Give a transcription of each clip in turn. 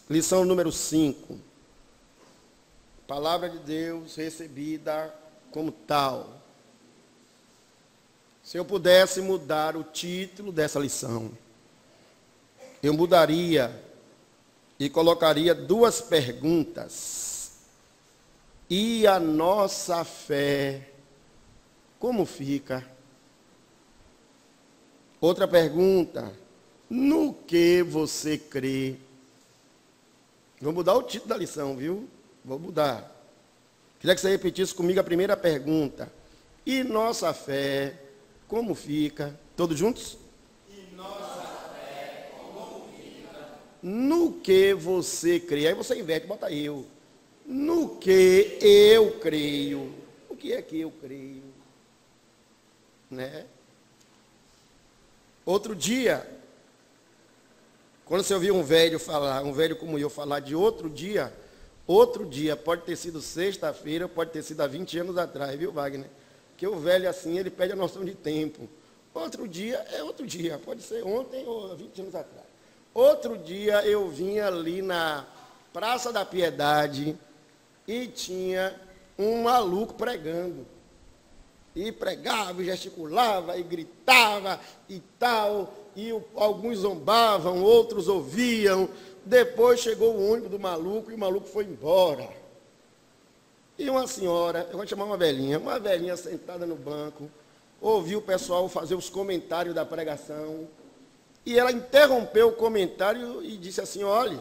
Lição número 5. Palavra de Deus recebida como tal. Se eu pudesse mudar o título dessa lição, eu mudaria e colocaria duas perguntas. E a nossa fé, como fica? Outra pergunta, no que você crê? Vou mudar o título da lição, viu? Vou mudar. Queria que você repetisse comigo a primeira pergunta. E nossa fé, como fica? Todos juntos? E nossa fé, como fica? No que você crê? Aí você inverte, bota eu. No que eu creio. O que é que eu creio? Né? Outro dia, quando você ouvir um velho falar, um velho como eu falar de outro dia pode ter sido sexta-feira, pode ter sido há 20 anos atrás, viu, Wagner? Porque o velho assim, ele perde a noção de tempo. Outro dia é outro dia, pode ser ontem ou 20 anos atrás. Outro dia eu vinha ali na Praça da Piedade e tinha um maluco pregando. E pregava, e gesticulava, e gritava e tal, e alguns zombavam, outros ouviam. Depois chegou o ônibus do maluco e o maluco foi embora. E uma senhora, eu vou chamar uma velhinha sentada no banco, ouviu o pessoal fazer os comentários da pregação, e ela interrompeu o comentário e disse assim: olhe,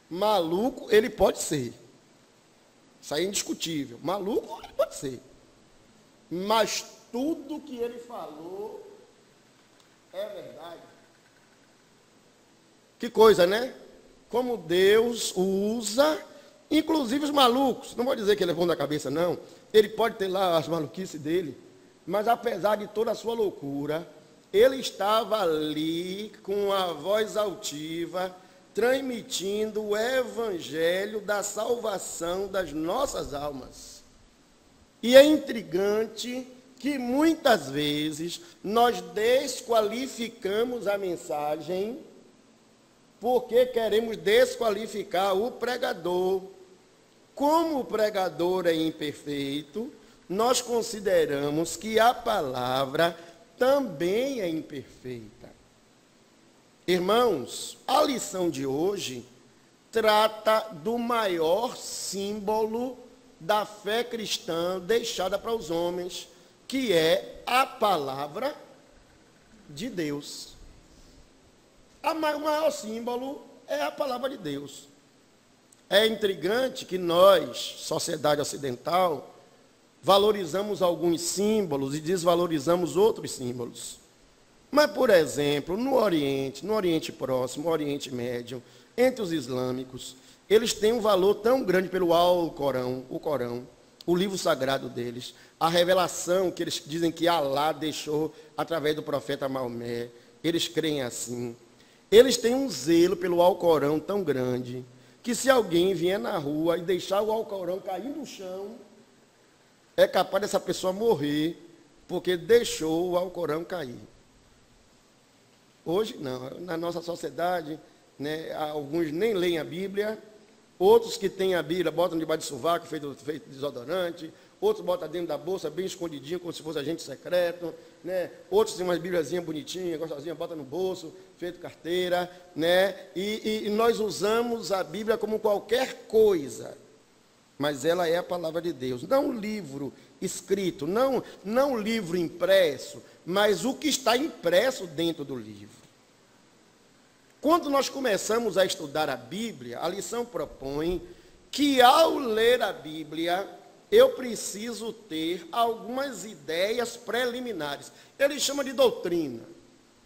maluco ele pode ser. Isso aí é indiscutível. Maluco ele pode ser. Mas tudo que ele falou é verdade. Que coisa, né? Como Deus usa, inclusive os malucos. Não vou dizer que ele é bom da cabeça, não. Ele pode ter lá as maluquices dele. Mas apesar de toda a sua loucura, ele estava ali com a voz altiva, transmitindo o evangelho da salvação das nossas almas. E é intrigante que muitas vezes nós desqualificamos a mensagem porque queremos desqualificar o pregador. Como o pregador é imperfeito, nós consideramos que a palavra também é imperfeita. Irmãos, a lição de hoje trata do maior símbolo da fé cristã deixada para os homens, que é a palavra de Deus. O maior símbolo é a palavra de Deus. É intrigante que nós, sociedade ocidental, valorizamos alguns símbolos e desvalorizamos outros símbolos. Mas, por exemplo, no Oriente Próximo, no Oriente Médio, entre os islâmicos, eles têm um valor tão grande pelo Alcorão, o Corão, o livro sagrado deles, a revelação que eles dizem que Alá deixou através do profeta Maomé. Eles creem assim. Eles têm um zelo pelo Alcorão tão grande, que se alguém vier na rua e deixar o Alcorão cair no chão, é capaz dessa pessoa morrer, porque deixou o Alcorão cair. Hoje não, na nossa sociedade, né, alguns nem leem a Bíblia, outros que têm a Bíblia botam debaixo de sovaco, feito desodorante, outros botam dentro da bolsa, bem escondidinho, como se fosse agente secreto, né? Outros têm umas bíbliazinhas bonitinhas, gostosinhas, botam no bolso, feito carteira, né? E nós usamos a Bíblia como qualquer coisa, mas ela é a palavra de Deus, não um livro escrito, não um livro impresso, mas o que está impresso dentro do livro. Quando nós começamos a estudar a Bíblia, a lição propõe que ao ler a Bíblia, eu preciso ter algumas ideias preliminares. Ele chama de doutrina.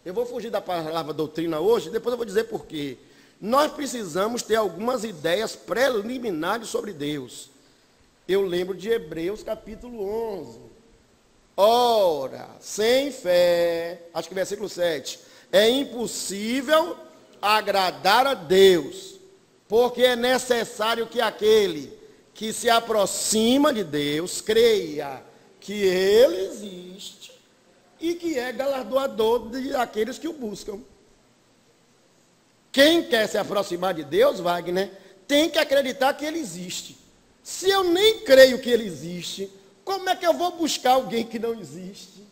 Eu vou fugir da palavra doutrina hoje, depois eu vou dizer por quê. Nós precisamos ter algumas ideias preliminares sobre Deus. Eu lembro de Hebreus capítulo 11. Ora, sem fé, acho que versículo 7, é impossível agradar a Deus, porque é necessário que aquele que se aproxima de Deus creia que Ele existe e que é galardoador daqueles que o buscam. Quem quer se aproximar de Deus, Wagner, tem que acreditar que Ele existe. Se eu nem creio que Ele existe, como é que eu vou buscar alguém que não existe?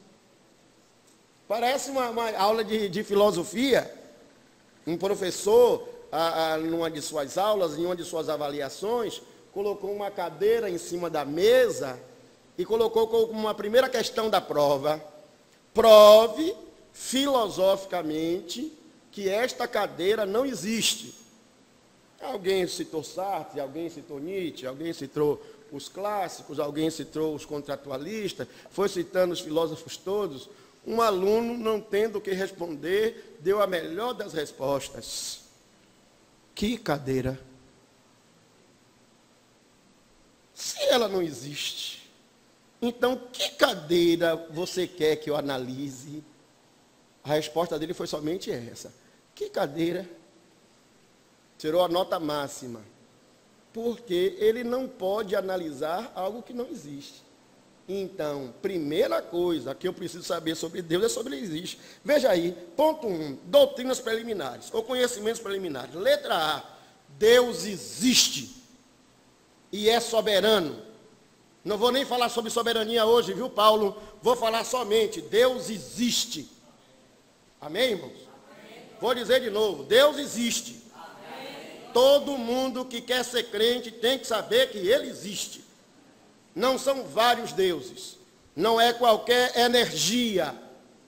Parece uma aula de filosofia. Um professor, numa de suas aulas, em uma de suas avaliações, colocou uma cadeira em cima da mesa e colocou como uma primeira questão da prova: prove filosoficamente que esta cadeira não existe. Alguém citou Sartre, alguém citou Nietzsche, alguém citou os clássicos, alguém citou os contratualistas, foi citando os filósofos todos. Um aluno, não tendo o que responder, deu a melhor das respostas: que cadeira? Se ela não existe, então que cadeira você quer que eu analise? A resposta dele foi somente essa: que cadeira? Tirou a nota máxima, porque ele não pode analisar algo que não existe. Então, primeira coisa que eu preciso saber sobre Deus é sobre Ele existe. Veja aí, ponto 1, doutrinas preliminares, ou conhecimentos preliminares. Letra A, Deus existe e é soberano. Não vou nem falar sobre soberania hoje, viu, Paulo? Vou falar somente, Deus existe. Amém, irmãos? Amém. Vou dizer de novo, Deus existe. Amém. Todo mundo que quer ser crente tem que saber que Ele existe. Não são vários deuses, não é qualquer energia,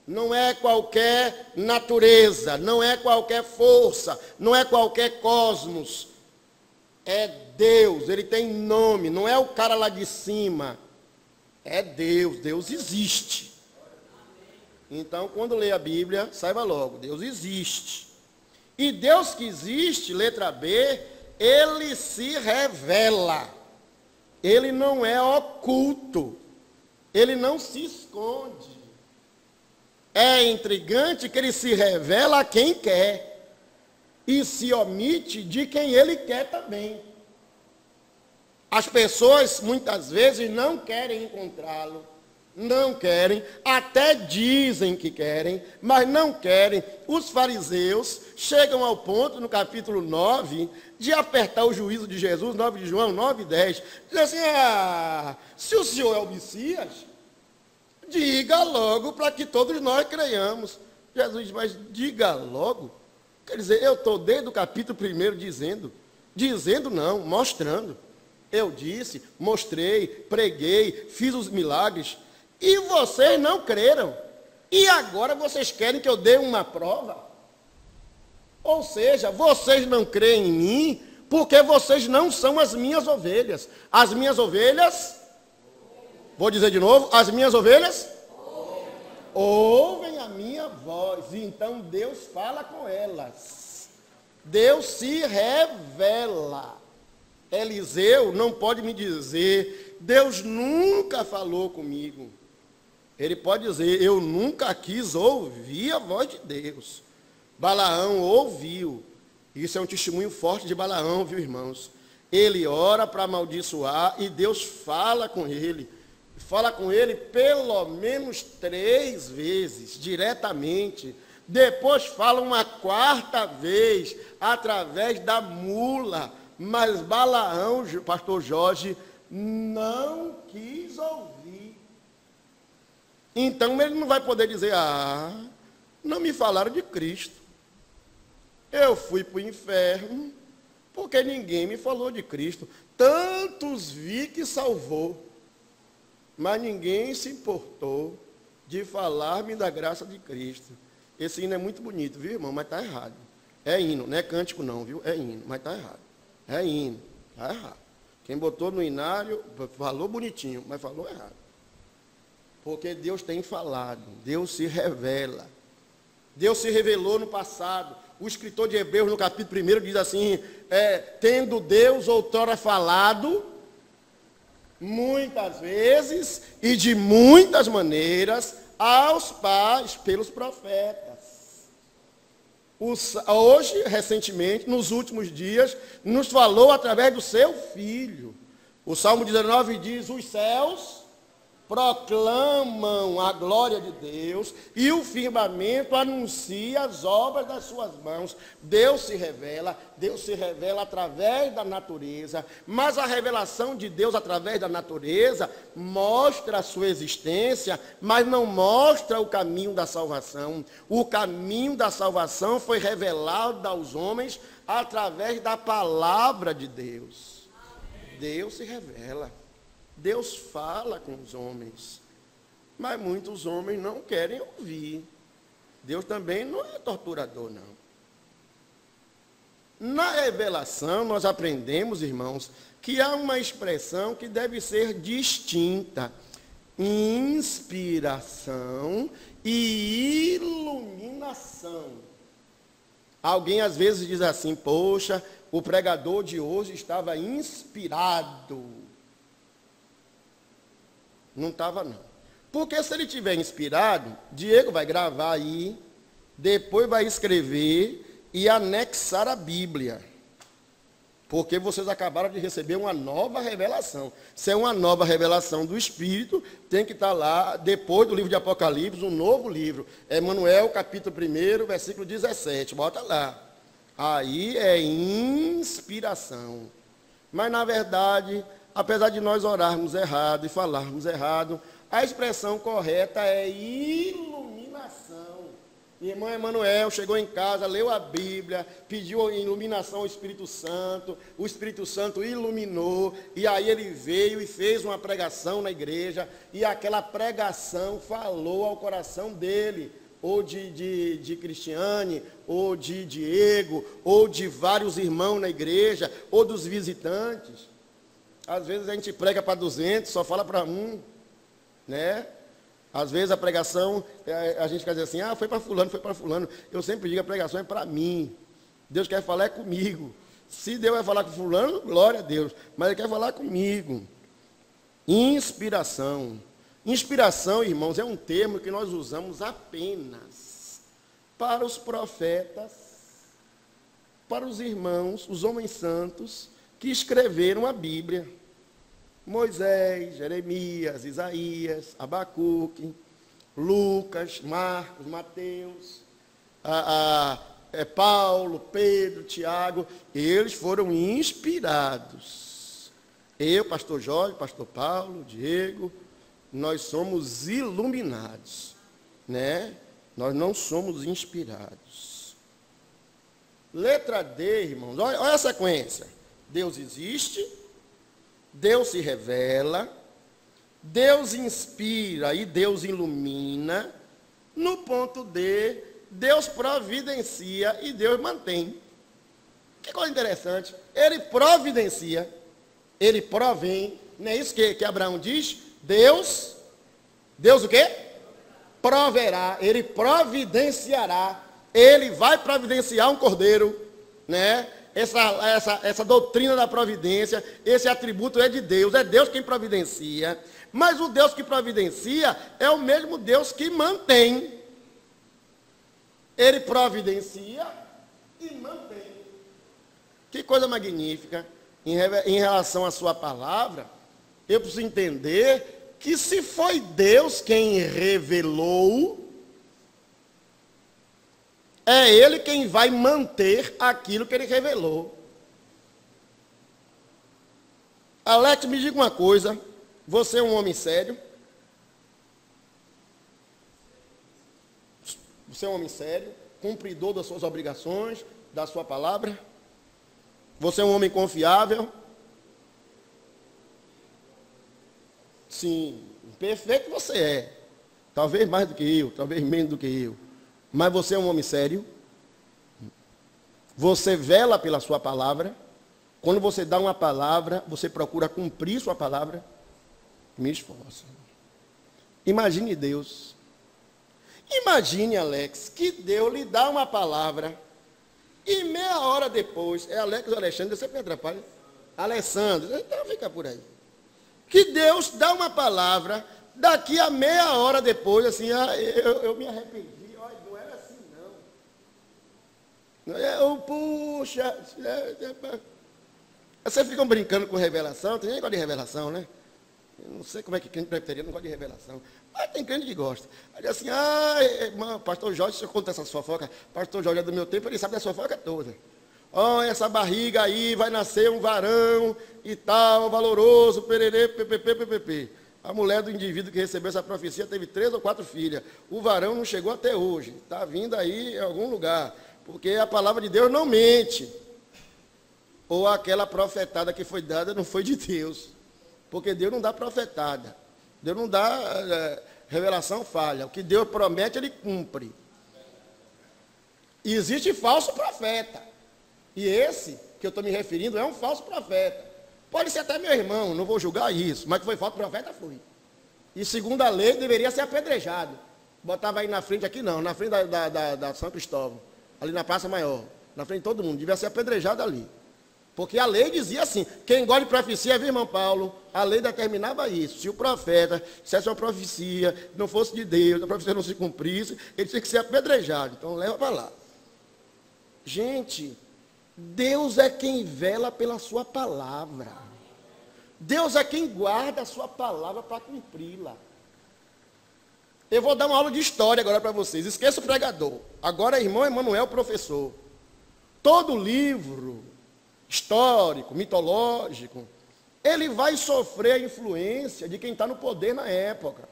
não é qualquer natureza, não é qualquer força, não é qualquer cosmos. É Deus, Ele tem nome, não é o cara lá de cima. É Deus, Deus existe. Então, quando lê a Bíblia, saiba logo, Deus existe. E Deus que existe, letra B, Ele se revela. Ele não é oculto, Ele não se esconde. É intrigante que Ele se revela a quem quer e se omite de quem Ele quer também. As pessoas muitas vezes não querem encontrá-lo, não querem, até dizem que querem, mas não querem. Os fariseus chegam ao ponto, no capítulo 9, de apertar o juízo de Jesus, 9 de João, 9 e 10. Diz assim: se o Senhor é o Messias, diga logo para que todos nós creiamos. Jesus diz: mas diga logo. Quer dizer, eu estou desde o capítulo 1 dizendo não, mostrando. Eu disse, mostrei, preguei, fiz os milagres, e vocês não creram. E agora vocês querem que eu dê uma prova? Ou seja, vocês não creem em mim, porque vocês não são as minhas ovelhas. As minhas ovelhas, vou dizer de novo, as minhas ovelhas ouvem a minha voz. E então Deus fala com elas. Deus se revela. Eliseu não pode me dizer, Deus nunca falou comigo. Ele pode dizer, eu nunca quis ouvir a voz de Deus. Balaão ouviu. Isso é um testemunho forte de Balaão, viu, irmãos? Ele ora para amaldiçoar e Deus fala com ele. Fala com ele pelo menos 3 vezes, diretamente. Depois fala uma 4ª vez, através da mula. Mas Balaão, pastor Jorge, não quis ouvir. Então ele não vai poder dizer, não me falaram de Cristo. Eu fui para o inferno, porque ninguém me falou de Cristo. Tantos vi que salvou, mas ninguém se importou de falar-me da graça de Cristo. Esse hino é muito bonito, viu, irmão? Mas está errado. É hino, não é cântico não, viu? É hino, mas está errado. É hino, está errado. Quem botou no hinário, falou bonitinho, mas falou errado. Porque Deus tem falado, Deus se revela. Deus se revelou no passado. O escritor de Hebreus, no capítulo 1, diz assim, tendo Deus outrora falado, muitas vezes e de muitas maneiras, aos pais, pelos profetas. Hoje, recentemente, nos últimos dias, nos falou através do seu Filho. O Salmo 19 diz, os céus proclamam a glória de Deus e o firmamento anuncia as obras das suas mãos. Deus se revela através da natureza, mas a revelação de Deus através da natureza mostra a sua existência, mas não mostra o caminho da salvação. O caminho da salvação foi revelado aos homens através da palavra de Deus. Deus se revela. Deus fala com os homens, mas muitos homens não querem ouvir. Deus também não é torturador, não. Na revelação, nós aprendemos, irmãos, que há uma expressão que deve ser distinta: inspiração e iluminação. Alguém às vezes diz assim: poxa, o pregador de hoje estava inspirado. Não estava, não. Porque se ele estiver inspirado, Diego vai gravar aí, depois vai escrever e anexar a Bíblia. Porque vocês acabaram de receber uma nova revelação. Se é uma nova revelação do Espírito, tem que estar lá, depois do livro de Apocalipse, um novo livro. Emanuel, capítulo 1, versículo 17. Bota lá. Aí é inspiração. Mas, na verdade, apesar de nós orarmos errado e falarmos errado, a expressão correta é iluminação. Irmão Emanuel chegou em casa, leu a Bíblia, pediu iluminação ao Espírito Santo, o Espírito Santo iluminou, e aí ele veio e fez uma pregação na igreja, e aquela pregação falou ao coração dele, ou de Cristiane, ou de Diego, ou de vários irmãos na igreja, ou dos visitantes. Às vezes a gente prega para 200, só fala para um, né? Às vezes a pregação, a gente quer dizer assim: foi para fulano, foi para fulano. Eu sempre digo, a pregação é para mim. Deus quer falar comigo. Se Deus vai falar com fulano, glória a Deus. Mas Ele quer falar comigo. Inspiração. Inspiração, irmãos, é um termo que nós usamos apenas para os profetas, para os irmãos, os homens santos, que escreveram a Bíblia. Moisés, Jeremias, Isaías, Abacuque, Lucas, Marcos, Mateus, Paulo, Pedro, Tiago, eles foram inspirados. Eu, pastor Jorge, pastor Paulo, Diego, nós somos iluminados, né? Nós não somos inspirados. Letra D, irmãos, olha a sequência. Deus existe, Deus se revela, Deus inspira e Deus ilumina. No ponto D, Deus providencia e Deus mantém. Que coisa interessante. Ele providencia, Ele provém. Não é isso que Abraão diz? Deus o quê? Proverá, Ele providenciará. Ele vai providenciar um cordeiro, né? Essa doutrina da providência, esse atributo é de Deus, é Deus quem providencia, mas o Deus que providencia é o mesmo Deus que mantém. Ele providencia e mantém. Que coisa magnífica. Em relação à sua palavra, eu preciso entender que se foi Deus quem revelou, é Ele quem vai manter aquilo que Ele revelou. Alex, me diga uma coisa. Você é um homem sério? Você é um homem sério? Cumpridor das suas obrigações, da sua palavra? Você é um homem confiável? Sim, perfeito você é. Talvez mais do que eu, talvez menos do que eu. Mas você é um homem sério? Você vela pela sua palavra? Quando você dá uma palavra, você procura cumprir sua palavra? Me esforça. Imagine Deus. Imagine, Alex, que Deus lhe dá uma palavra e meia hora depois, é Alex ou Alexandre, você me atrapalha? Alessandro, então fica por aí. Que Deus dá uma palavra, daqui a meia hora depois, assim, eu me arrependi. Puxa, vocês ficam brincando com revelação, tem gente que gosta de revelação, né? Eu não sei como é que crente presbiteriano não gosta de revelação. Mas tem crente que gosta. Aí diz assim, irmão, pastor Jorge, se eu contar essas fofocas, pastor Jorge é do meu tempo, ele sabe das fofocas todas. Essa barriga aí, vai nascer um varão e tal, valoroso, pererê, ppp. A mulher do indivíduo que recebeu essa profecia teve 3 ou 4 filhas. O varão não chegou até hoje. Está vindo aí em algum lugar. Porque a palavra de Deus não mente. Ou aquela profetada que foi dada não foi de Deus. Porque Deus não dá profetada. Deus não dá revelação falha. O que Deus promete, Ele cumpre. E existe falso profeta. E esse que eu estou me referindo é um falso profeta. Pode ser até meu irmão, não vou julgar isso, mas que foi falso profeta, foi. E segundo a lei, deveria ser apedrejado. Botava aí na frente, aqui não, na frente da São Cristóvão, ali na Praça Maior, na frente de todo mundo, devia ser apedrejado ali. Porque a lei dizia assim, quem gosta de profecia, viu, irmão Paulo? A lei determinava isso. Se o profeta dissesse uma profecia, não fosse de Deus, a profecia não se cumprisse, ele tinha que ser apedrejado. Então leva para lá. Gente, Deus é quem vela pela sua palavra. Deus é quem guarda a sua palavra para cumpri-la. Eu vou dar uma aula de história agora para vocês. Esqueça o pregador. Agora, irmão Emanuel, professor. Todo livro histórico, mitológico, ele vai sofrer a influência de quem está no poder na época.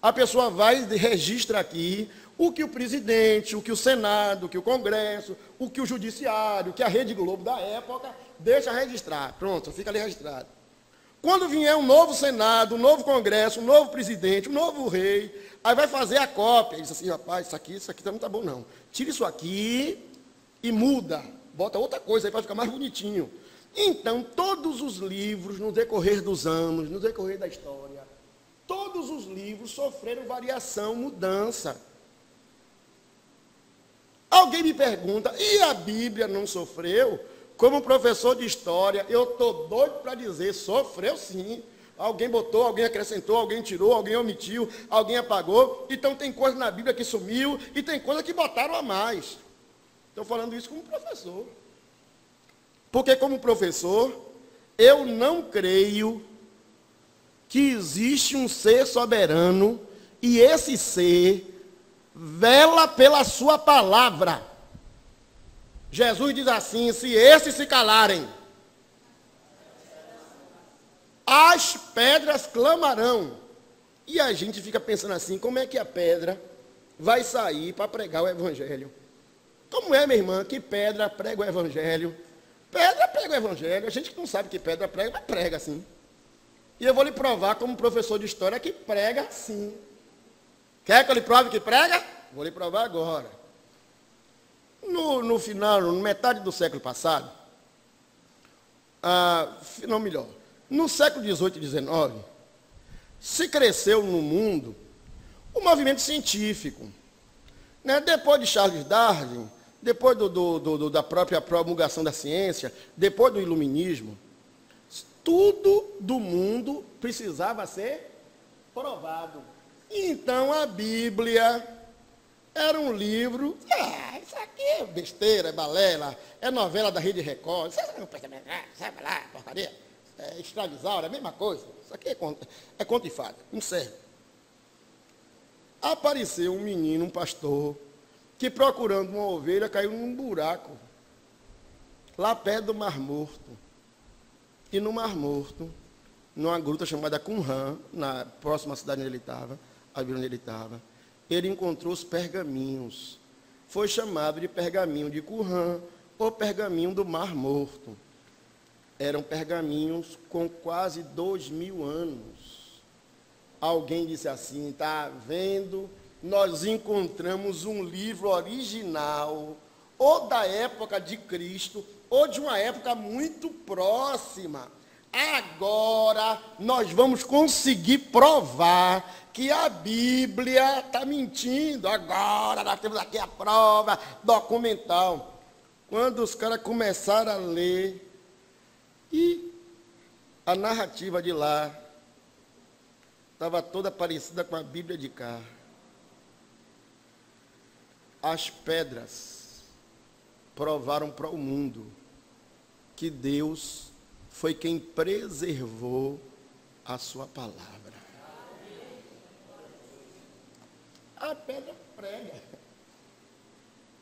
A pessoa vai e registra aqui o que o presidente, o que o Senado, o que o Congresso, o que o Judiciário, o que a Rede Globo da época deixa registrar. Pronto, fica ali registrado. Quando vier um novo Senado, um novo Congresso, um novo presidente, um novo rei, aí vai fazer a cópia. Ele diz assim, rapaz, isso aqui não está bom não. Tira isso aqui e muda. Bota outra coisa aí para ficar mais bonitinho. Então, todos os livros, no decorrer dos anos, no decorrer da história, todos os livros sofreram variação, mudança. Alguém me pergunta, e a Bíblia não sofreu? Como professor de história, eu estou doido para dizer, sofreu sim. Alguém botou, alguém acrescentou, alguém tirou, alguém omitiu, alguém apagou. Então tem coisa na Bíblia que sumiu e tem coisa que botaram a mais. Estou falando isso como professor. Porque como professor, eu não creio que existe um ser soberano e esse ser vela pela sua palavra. Jesus diz assim, se esses se calarem, as pedras clamarão. E a gente fica pensando assim, como é que a pedra vai sair para pregar o evangelho? Como é, minha irmã, que pedra prega o evangelho? Pedra prega o evangelho. A gente que não sabe que pedra prega, mas prega assim. E eu vou lhe provar, como professor de história, que prega sim. Quer que eu lhe prove que prega? Vou lhe provar agora. No final, na metade do século passado, não melhor, no século XVIII e XIX, se cresceu no mundo o movimento científico. Né? Depois de Charles Darwin, depois da própria promulgação da ciência, depois do iluminismo, tudo do mundo precisava ser provado. Então a Bíblia era um livro, isso aqui é besteira, é balela, é novela da Rede Record, sabe lá, porcaria, é escravizaura, é a mesma coisa, isso aqui é conto e fada, não serve. Apareceu um menino, um pastor, que procurando uma ovelha caiu num buraco, lá perto do Mar Morto. E no Mar Morto, numa gruta chamada Qumran, na próxima cidade onde ele estava, a vila onde ele estava, ele encontrou os pergaminhos. Foi chamado de pergaminho de Qumran, ou pergaminho do Mar Morto. Eram pergaminhos com quase 2000 anos. Alguém disse assim, está vendo? Nós encontramos um livro original, ou da época de Cristo, ou de uma época muito próxima. Agora nós vamos conseguir provar que a Bíblia está mentindo. Agora nós temos aqui a prova documental. Quando os caras começaram a ler, e a narrativa de lá estava toda parecida com a Bíblia de cá. As pedras provaram para o mundo que Deus foi quem preservou a sua palavra. A pedra prega.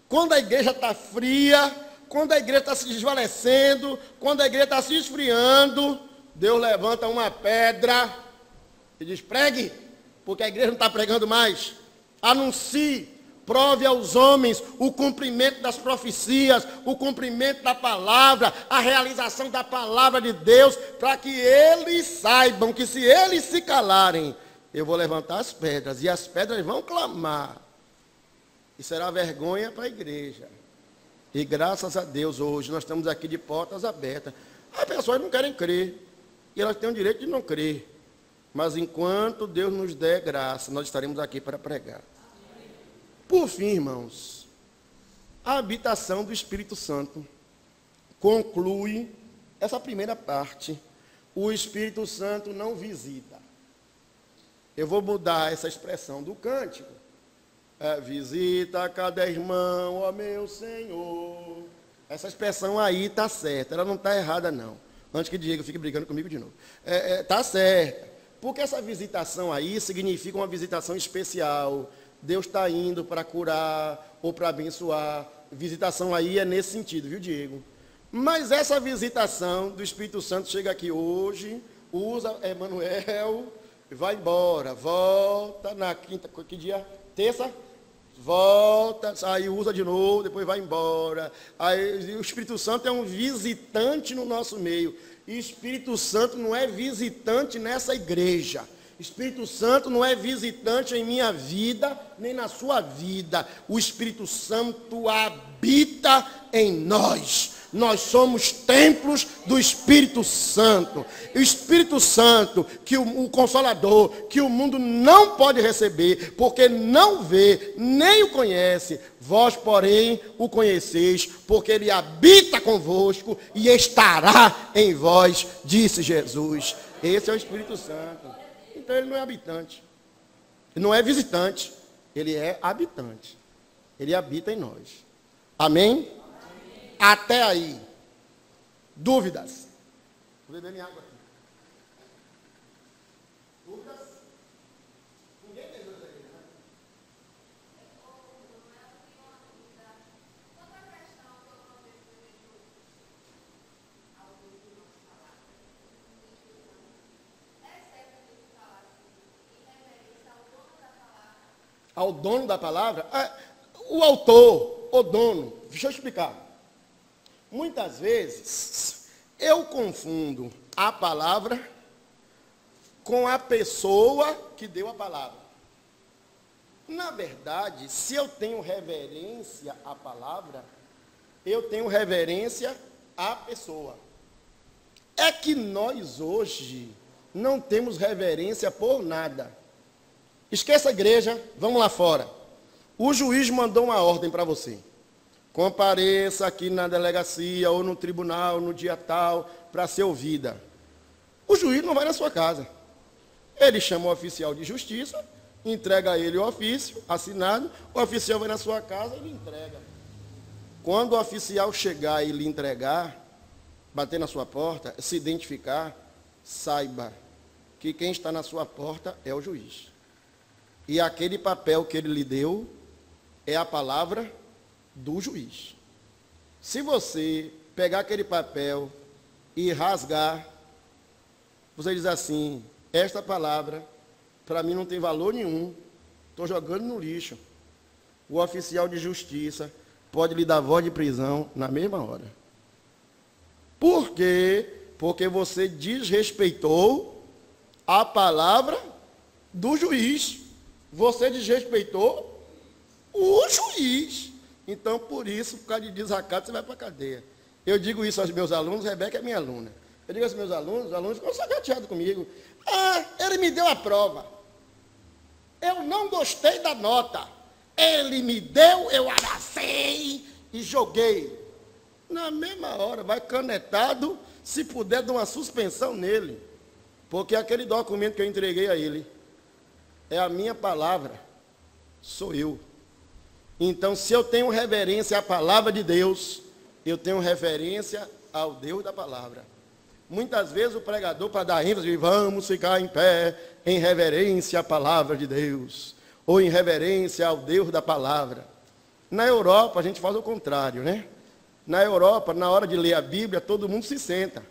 Quando a igreja está fria, quando a igreja está se desvanecendo, quando a igreja está se esfriando, Deus levanta uma pedra e diz, pregue, porque a igreja não está pregando mais. Anuncie, prove aos homens o cumprimento das profecias, o cumprimento da palavra, a realização da palavra de Deus, para que eles saibam que se eles se calarem, eu vou levantar as pedras, e as pedras vão clamar. E será vergonha para a igreja. E graças a Deus, hoje, nós estamos aqui de portas abertas. As pessoas não querem crer, e elas têm o direito de não crer. Mas enquanto Deus nos der graça, nós estaremos aqui para pregar. Por fim, irmãos, a habitação do Espírito Santo conclui essa primeira parte. O Espírito Santo não visita. Eu vou mudar essa expressão do cântico. Visita cada irmão, ó meu Senhor. Essa expressão aí está certa, ela não está errada não. Antes que Diego fique brigando comigo de novo. Está certa. Porque essa visitação aí significa uma visitação especial. Deus está indo para curar ou para abençoar. Visitação aí é nesse sentido, viu, Diego? Mas essa visitação do Espírito Santo chega aqui hoje, usa Emanuel, vai embora, volta na quinta, que dia? Terça? Volta, aí usa de novo, depois vai embora. Aí o Espírito Santo é um visitante no nosso meio. E Espírito Santo não é visitante nessa igreja. Espírito Santo não é visitante em minha vida, nem na sua vida. O Espírito Santo habita em nós. Nós somos templos do Espírito Santo. O Espírito Santo, que o Consolador, que o mundo não pode receber, porque não vê, nem o conhece. Vós, porém, o conheceis, porque ele habita convosco e estará em vós, disse Jesus. Esse é o Espírito Santo. Então ele não é habitante. Ele não é visitante. Ele é habitante. Ele habita em nós. Amém? Até aí. Dúvidas? Vou beber minha água aqui. Dúvidas? Ninguém tem dúvidas aqui, né? Outra questão que eu não vejo ao ouvir o nosso falar. É certo que ele fala assim, em referência ao dono da palavra? Ao dono da palavra? O autor, o dono. Deixa eu explicar. Muitas vezes, eu confundo a palavra com a pessoa que deu a palavra. Na verdade, se eu tenho reverência à palavra, eu tenho reverência à pessoa. É que nós hoje não temos reverência por nada. Esqueça a igreja, vamos lá fora. O juiz mandou uma ordem para você. Compareça aqui na delegacia ou no tribunal no dia tal para ser ouvida. O juiz não vai na sua casa. Ele chama o oficial de justiça, entrega a ele o ofício assinado, o oficial vai na sua casa e lhe entrega. Quando o oficial chegar e lhe entregar, bater na sua porta, se identificar, saiba que quem está na sua porta é o juiz. E aquele papel que ele lhe deu é a palavra do juiz. Se você pegar aquele papel e rasgar, você diz assim, esta palavra para mim não tem valor nenhum, estou jogando no lixo. O oficial de justiça pode lhe dar voz de prisão na mesma hora. Por quê? Porque você desrespeitou a palavra do juiz. Você desrespeitou o juiz. Então, por isso, por causa de desacato, você vai para a cadeia. Eu digo isso aos meus alunos, Rebeca é minha aluna. Eu digo aos meus alunos, os alunos ficam sacateados comigo. Ele me deu a prova. Eu não gostei da nota. Ele me deu, eu abracei e joguei. Na mesma hora, vai canetado, se puder, dar uma suspensão nele. Porque aquele documento que eu entreguei a ele é a minha palavra. Sou eu. Então, se eu tenho reverência à palavra de Deus, eu tenho reverência ao Deus da palavra. Muitas vezes o pregador, para dar ênfase, diz, vamos ficar em pé em reverência à palavra de Deus, ou em reverência ao Deus da palavra. Na Europa, a gente faz o contrário, né? Na Europa, na hora de ler a Bíblia, todo mundo se senta.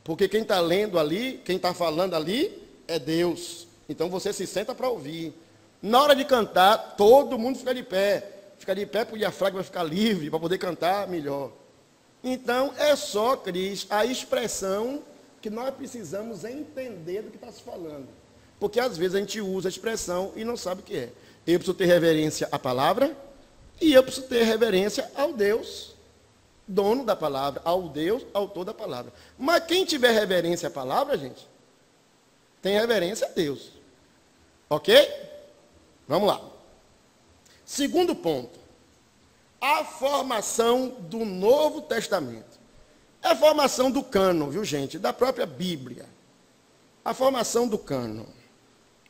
Porque quem está lendo ali, quem está falando ali, é Deus. Então você se senta para ouvir. Na hora de cantar, todo mundo fica de pé. Fica de pé para o diafragma ficar livre, para poder cantar melhor. Então, é só, Cris, a expressão que nós precisamos entender do que está se falando. Porque às vezes a gente usa a expressão e não sabe o que é. Eu preciso ter reverência à palavra e eu preciso ter reverência ao Deus, dono da palavra, ao Deus, autor da palavra. Mas quem tiver reverência à palavra, gente, tem reverência a Deus. Ok? Vamos lá. Segundo ponto. A formação do Novo Testamento. É a formação do cânon, viu, gente? Da própria Bíblia. A formação do cânon.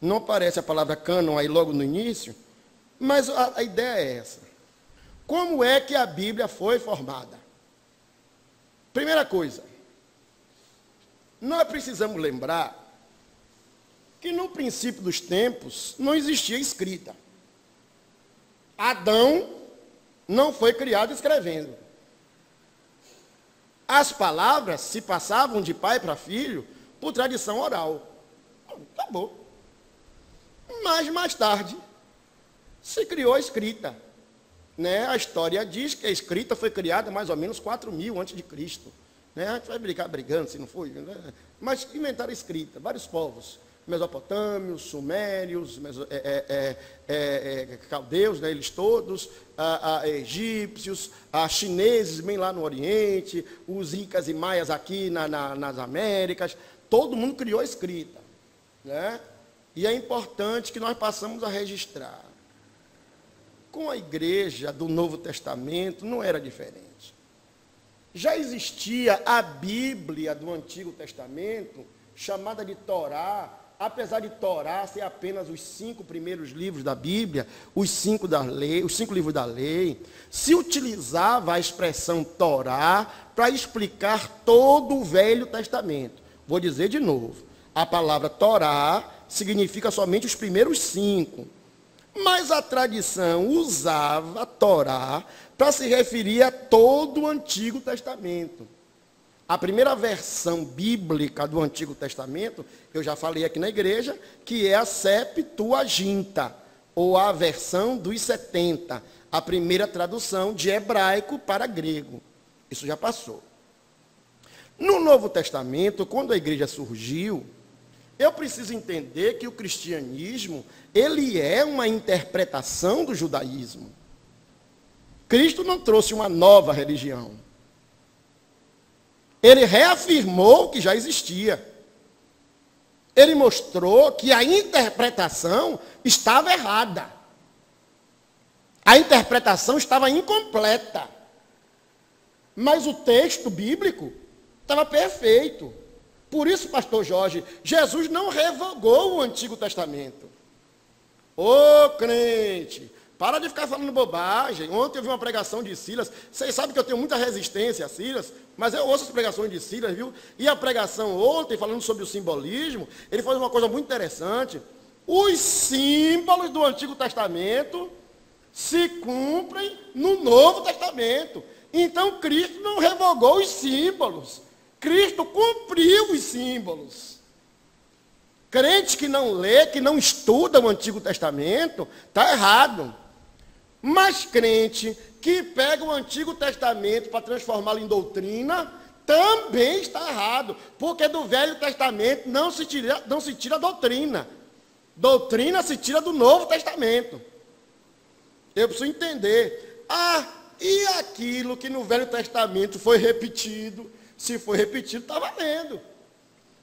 Não aparece a palavra cânon aí logo no início, mas a ideia é essa. Como é que a Bíblia foi formada? Primeira coisa, nós precisamos lembrar que no princípio dos tempos não existia escrita. Adão não foi criado escrevendo. As palavras se passavam de pai para filho por tradição oral. Acabou. Mas mais tarde se criou a escrita. Né? A história diz que a escrita foi criada mais ou menos 4.000 antes de Cristo. Né? A gente vai brigando se não foi. Né? Mas inventaram a escrita, vários povos. Mesopotâmios, sumérios, caldeus, né, eles todos, egípcios, chineses bem lá no Oriente, os incas e maias aqui nas Américas, todo mundo criou a escrita. Né? E é importante que nós passamos a registrar. Com a igreja do Novo Testamento não era diferente. Já existia a Bíblia do Antigo Testamento, chamada de Torá. Apesar de Torá ser apenas os 5 primeiros livros da Bíblia, os 5 livros da lei, se utilizava a expressão Torá para explicar todo o Velho Testamento. Vou dizer de novo, a palavra Torá significa somente os primeiros 5. Mas a tradição usava Torá para se referir a todo o Antigo Testamento. A primeira versão bíblica do Antigo Testamento, eu já falei aqui na igreja, que é a Septuaginta, ou a versão dos 70, a primeira tradução de hebraico para grego. Isso já passou. No Novo Testamento, quando a igreja surgiu, eu preciso entender que o cristianismo, ele é uma interpretação do judaísmo. Cristo não trouxe uma nova religião. Ele reafirmou o que já existia. Ele mostrou que a interpretação estava errada. A interpretação estava incompleta. Mas o texto bíblico estava perfeito. Por isso, pastor Jorge, Jesus não revogou o Antigo Testamento. Ô crente, para de ficar falando bobagem. Ontem eu vi uma pregação de Silas. Vocês sabem que eu tenho muita resistência a Silas, mas eu ouço as pregações de Silas, viu? E a pregação ontem, falando sobre o simbolismo, ele faz uma coisa muito interessante. Os símbolos do Antigo Testamento se cumprem no Novo Testamento. Então, Cristo não revogou os símbolos. Cristo cumpriu os símbolos. Crente que não lê, que não estuda o Antigo Testamento, está errado. Mas crente que pega o Antigo Testamento para transformá-lo em doutrina, também está errado. Porque do Velho Testamento não se tira doutrina. Doutrina se tira do Novo Testamento. Eu preciso entender. E aquilo que no Velho Testamento foi repetido, se foi repetido, está valendo.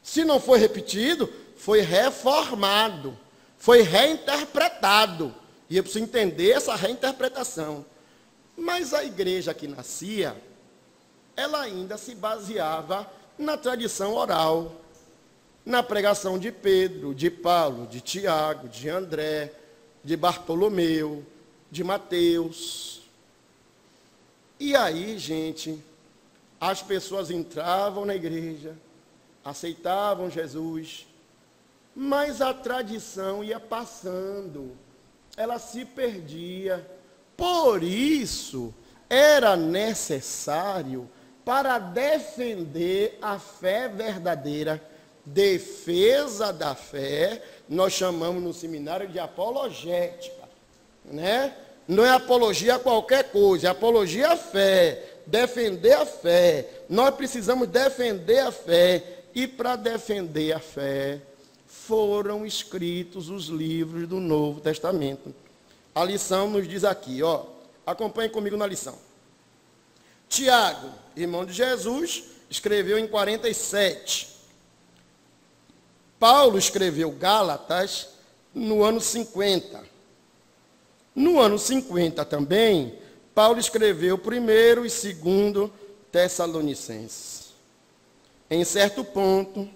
Se não foi repetido, foi reformado, foi reinterpretado. E eu preciso entender essa reinterpretação. Mas a igreja que nascia, ela ainda se baseava na tradição oral, na pregação de Pedro, de Paulo, de Tiago, de André, de as pessoas entravam na igreja, aceitavam Jesus, mas a tradição ia passando, ela se perdia. Por isso, era necessário, para defender a fé verdadeira, defesa da fé, nós chamamos no seminário de apologética, né? Não é apologia a qualquer coisa, é apologia à fé, defender a fé. Nós precisamos defender a fé, e para defender a fé, foram escritos os livros do Novo Testamento. A lição nos diz aqui, ó, acompanhe comigo na lição. Tiago, irmão de Jesus, escreveu em 47. Paulo escreveu Gálatas no ano 50. No ano 50 também, Paulo escreveu 1º e 2º Tessalonicenses. Em certo ponto,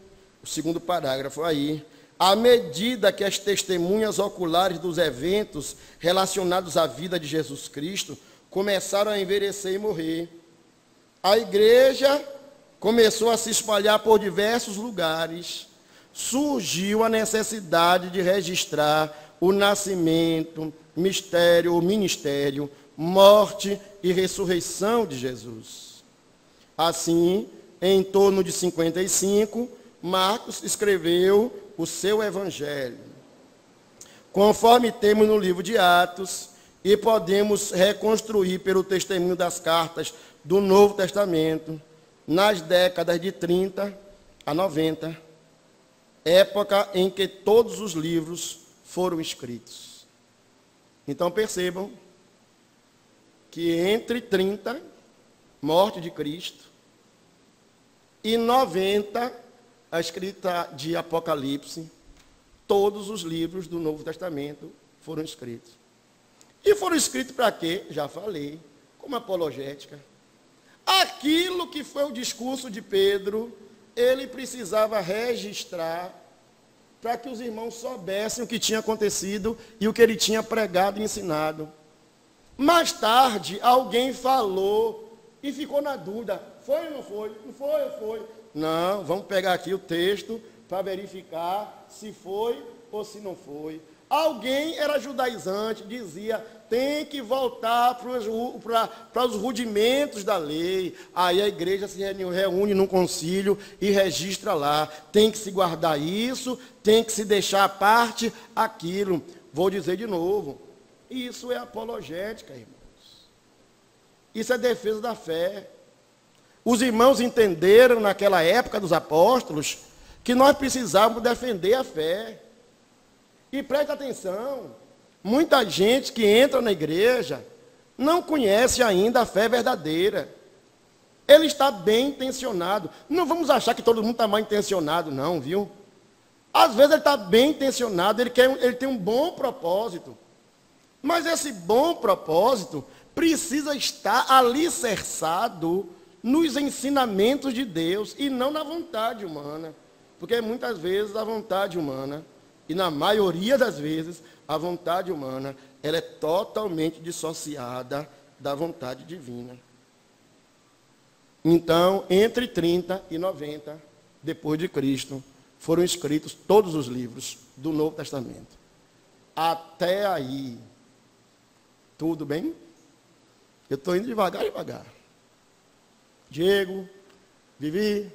o segundo parágrafo aí, à medida que as testemunhas oculares dos eventos relacionados à vida de Jesus Cristo começaram a envelhecer e morrer, a igreja começou a se espalhar por diversos lugares. Surgiu a necessidade de registrar o nascimento, mistério ou ministério, morte e ressurreição de Jesus. Assim, em torno de 55, Marcos escreveu o seu evangelho. Conforme temos no livro de Atos, e podemos reconstruir pelo testemunho das cartas do Novo Testamento, nas décadas de 30 a 90, época em que todos os livros foram escritos. Então percebam que entre 30, morte de Cristo, e 90, a escrita de Apocalipse, todos os livros do Novo Testamento foram escritos. E foram escritos para quê? Já falei, como apologética. Aquilo que foi o discurso de Pedro, ele precisava registrar para que os irmãos soubessem o que tinha acontecido e o que ele tinha pregado e ensinado. Mais tarde, alguém falou e ficou na dúvida, foi ou não foi? Não foi ou foi? Não, vamos pegar aqui o texto para verificar se foi ou se não foi. Alguém era judaizante, dizia, tem que voltar para os rudimentos da lei. Aí a igreja se reúne num concílio e registra lá. Tem que se guardar isso, tem que se deixar à parte aquilo. Vou dizer de novo, isso é apologética, irmãos. Isso é defesa da fé. Os irmãos entenderam naquela época dos apóstolos que nós precisávamos defender a fé. E preste atenção, muita gente que entra na igreja não conhece ainda a fé verdadeira. Ele está bem intencionado. Não vamos achar que todo mundo está mal intencionado, não, viu? Às vezes ele está bem intencionado, ele tem um bom propósito. Mas esse bom propósito precisa estar alicerçado nos ensinamentos de Deus e não na vontade humana. Porque muitas vezes a vontade humana, e na maioria das vezes, a vontade humana, ela é totalmente dissociada da vontade divina. Então, entre 30 e 90, depois de Cristo, foram escritos todos os livros do Novo Testamento. Até aí, tudo bem? Eu estou indo devagar. Diego, Vivi,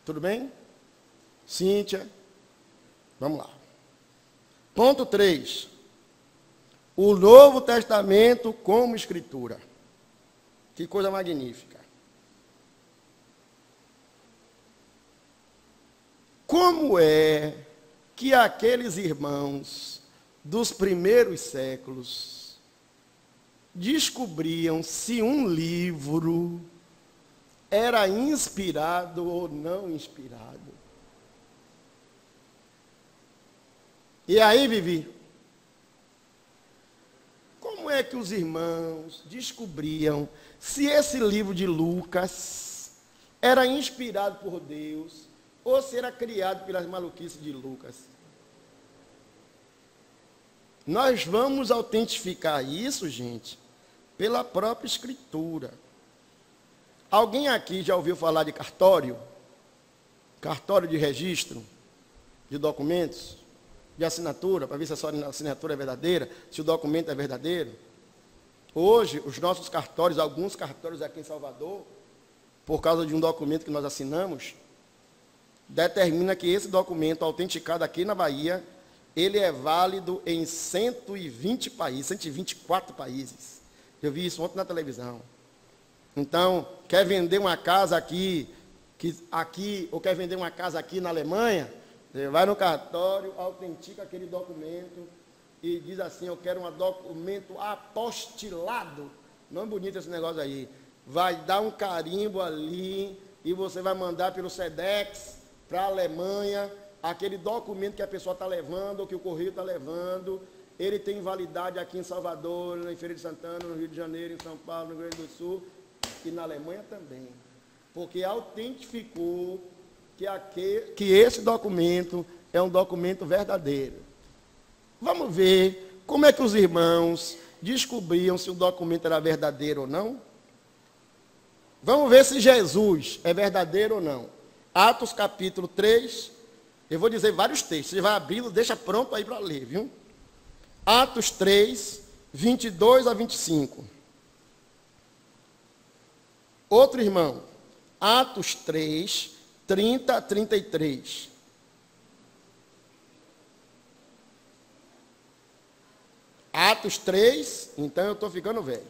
tudo bem? Cíntia, vamos lá. Ponto 3. O Novo Testamento como escritura. Que coisa magnífica. Como é que aqueles irmãos dos primeiros séculos descobriam se um livro era inspirado ou não inspirado? E aí, Vivi, como é que os irmãos descobriam se esse livro de Lucas era inspirado por Deus ou se era criado pelas maluquices de Lucas? Nós vamos autentificar isso, gente, pela própria Escritura. Alguém aqui já ouviu falar de cartório? Cartório de registro de documentos, de assinatura, para ver se a sua assinatura é verdadeira, se o documento é verdadeiro? Hoje, os nossos cartórios, alguns cartórios aqui em Salvador, por causa de um documento que nós assinamos, determina que esse documento autenticado aqui na Bahia, ele é válido em 120 países, 124 países. Eu vi isso ontem na televisão. Então, quer vender uma casa aqui, ou quer vender uma casa aqui na Alemanha, você vai no cartório, autentica aquele documento e diz assim, eu quero um documento apostilado. Não é bonito esse negócio aí. Vai dar um carimbo ali e você vai mandar pelo SEDEX para a Alemanha, aquele documento que a pessoa está levando, ou que o correio está levando, ele tem validade aqui em Salvador, em Feira de Santana, no Rio de Janeiro, em São Paulo, no Rio Grande do Sul, e na Alemanha também. Porque autentificou que esse documento é um documento verdadeiro. Vamos ver como é que os irmãos descobriam se o documento era verdadeiro ou não? Vamos ver se Jesus é verdadeiro ou não. Atos capítulo 3, eu vou dizer vários textos, você vai abri-lo, deixa pronto aí para ler, viu? Atos 3, 22 a 25. Outro irmão, Atos 3, 30 a 33. Atos 3, então eu estou ficando velho.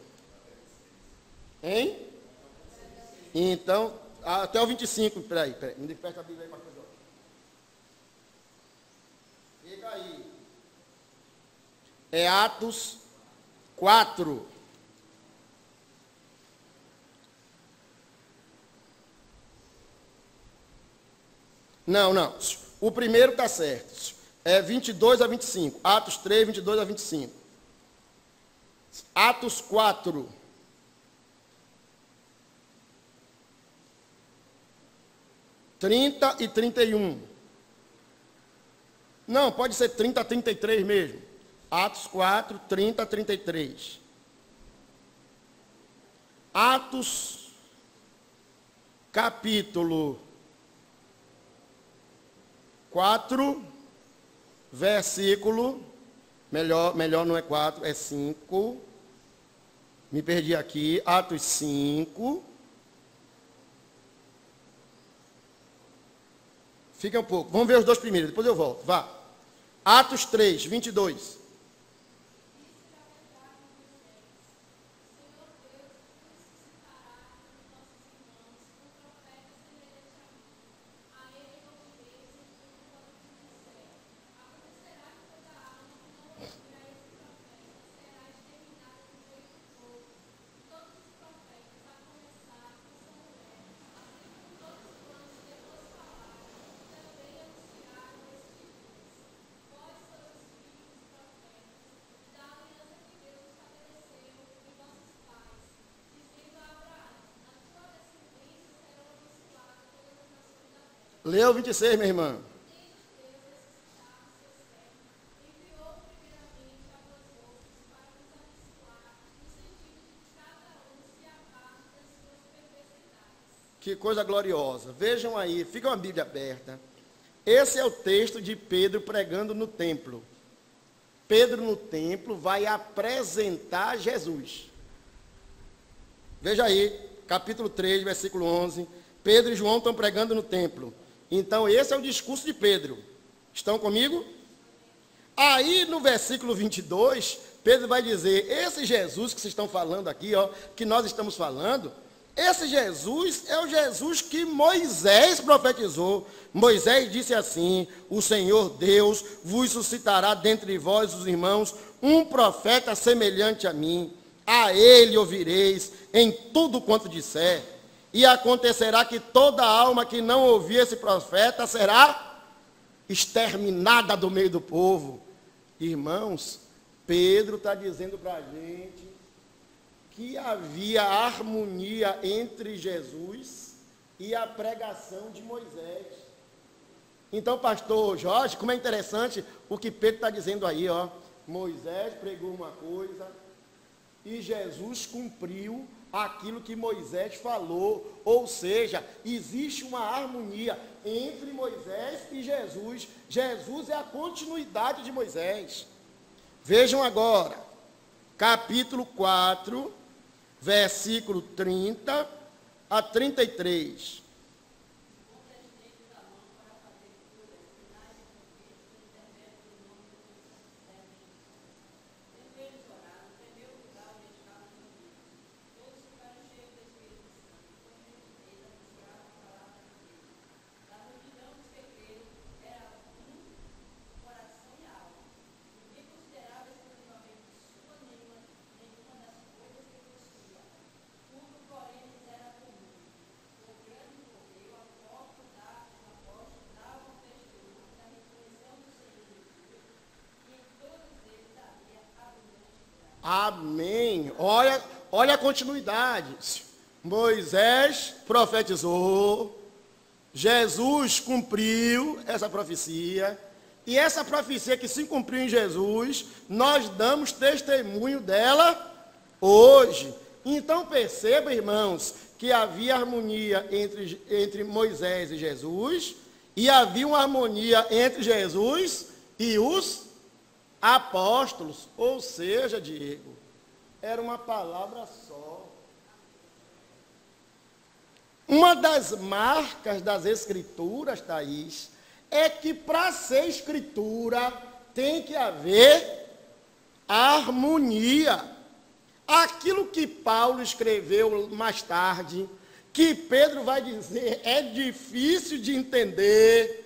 Hein? Então, até o 25, peraí, me desperta a Bíblia aí, pastor Jorge. Fica aí. É Atos 4. Não. O primeiro está certo. É 22 a 25. Atos 3, 22 a 25. Atos 4. (30 e 31). Não, pode ser 30 a 33 mesmo. Atos 4, 30 a 33. Atos, capítulo 4, versículo, melhor não é 4, é 5. Me perdi aqui. Atos 5. Fica um pouco. Vamos ver os dois primeiros, depois eu volto. Vá. Atos 3, 22. Leu 26, minha irmã. Que coisa gloriosa. Vejam aí, fica uma Bíblia aberta. Esse é o texto de Pedro pregando no templo. Pedro no templo vai apresentar Jesus. Veja aí, capítulo 3, versículo 11. Pedro e João estão pregando no templo. Então, esse é o discurso de Pedro. Estão comigo? Aí, no versículo 22, Pedro vai dizer, esse Jesus que vocês estão falando aqui, que nós estamos falando, esse Jesus é o Jesus que Moisés profetizou. Moisés disse assim, o Senhor Deus vos suscitará dentre vós, os irmãos, um profeta semelhante a mim. A ele ouvireis em tudo quanto disser. E acontecerá que toda alma que não ouvir esse profeta será exterminada do meio do povo. Irmãos, Pedro está dizendo para a gente que havia harmonia entre Jesus e a pregação de Moisés. Então, pastor Jorge, como é interessante o que Pedro está dizendo aí, Moisés pregou uma coisa e Jesus cumpriu aquilo que Moisés falou, ou seja, existe uma harmonia entre Moisés e Jesus. Jesus é a continuidade de Moisés. Vejam agora, capítulo 4, versículo 30 a 33. Amém. Olha a continuidade. Moisés profetizou, Jesus cumpriu essa profecia, e essa profecia que se cumpriu em Jesus, nós damos testemunho dela hoje. Então perceba, irmãos, que havia harmonia entre Moisés e Jesus, e havia uma harmonia entre Jesus e os apóstolos, ou seja, Diego, era uma palavra só. Uma das marcas das escrituras, Thaís, é que para ser escritura tem que haver harmonia. Aquilo que Paulo escreveu mais tarde, que Pedro vai dizer, é difícil de entender.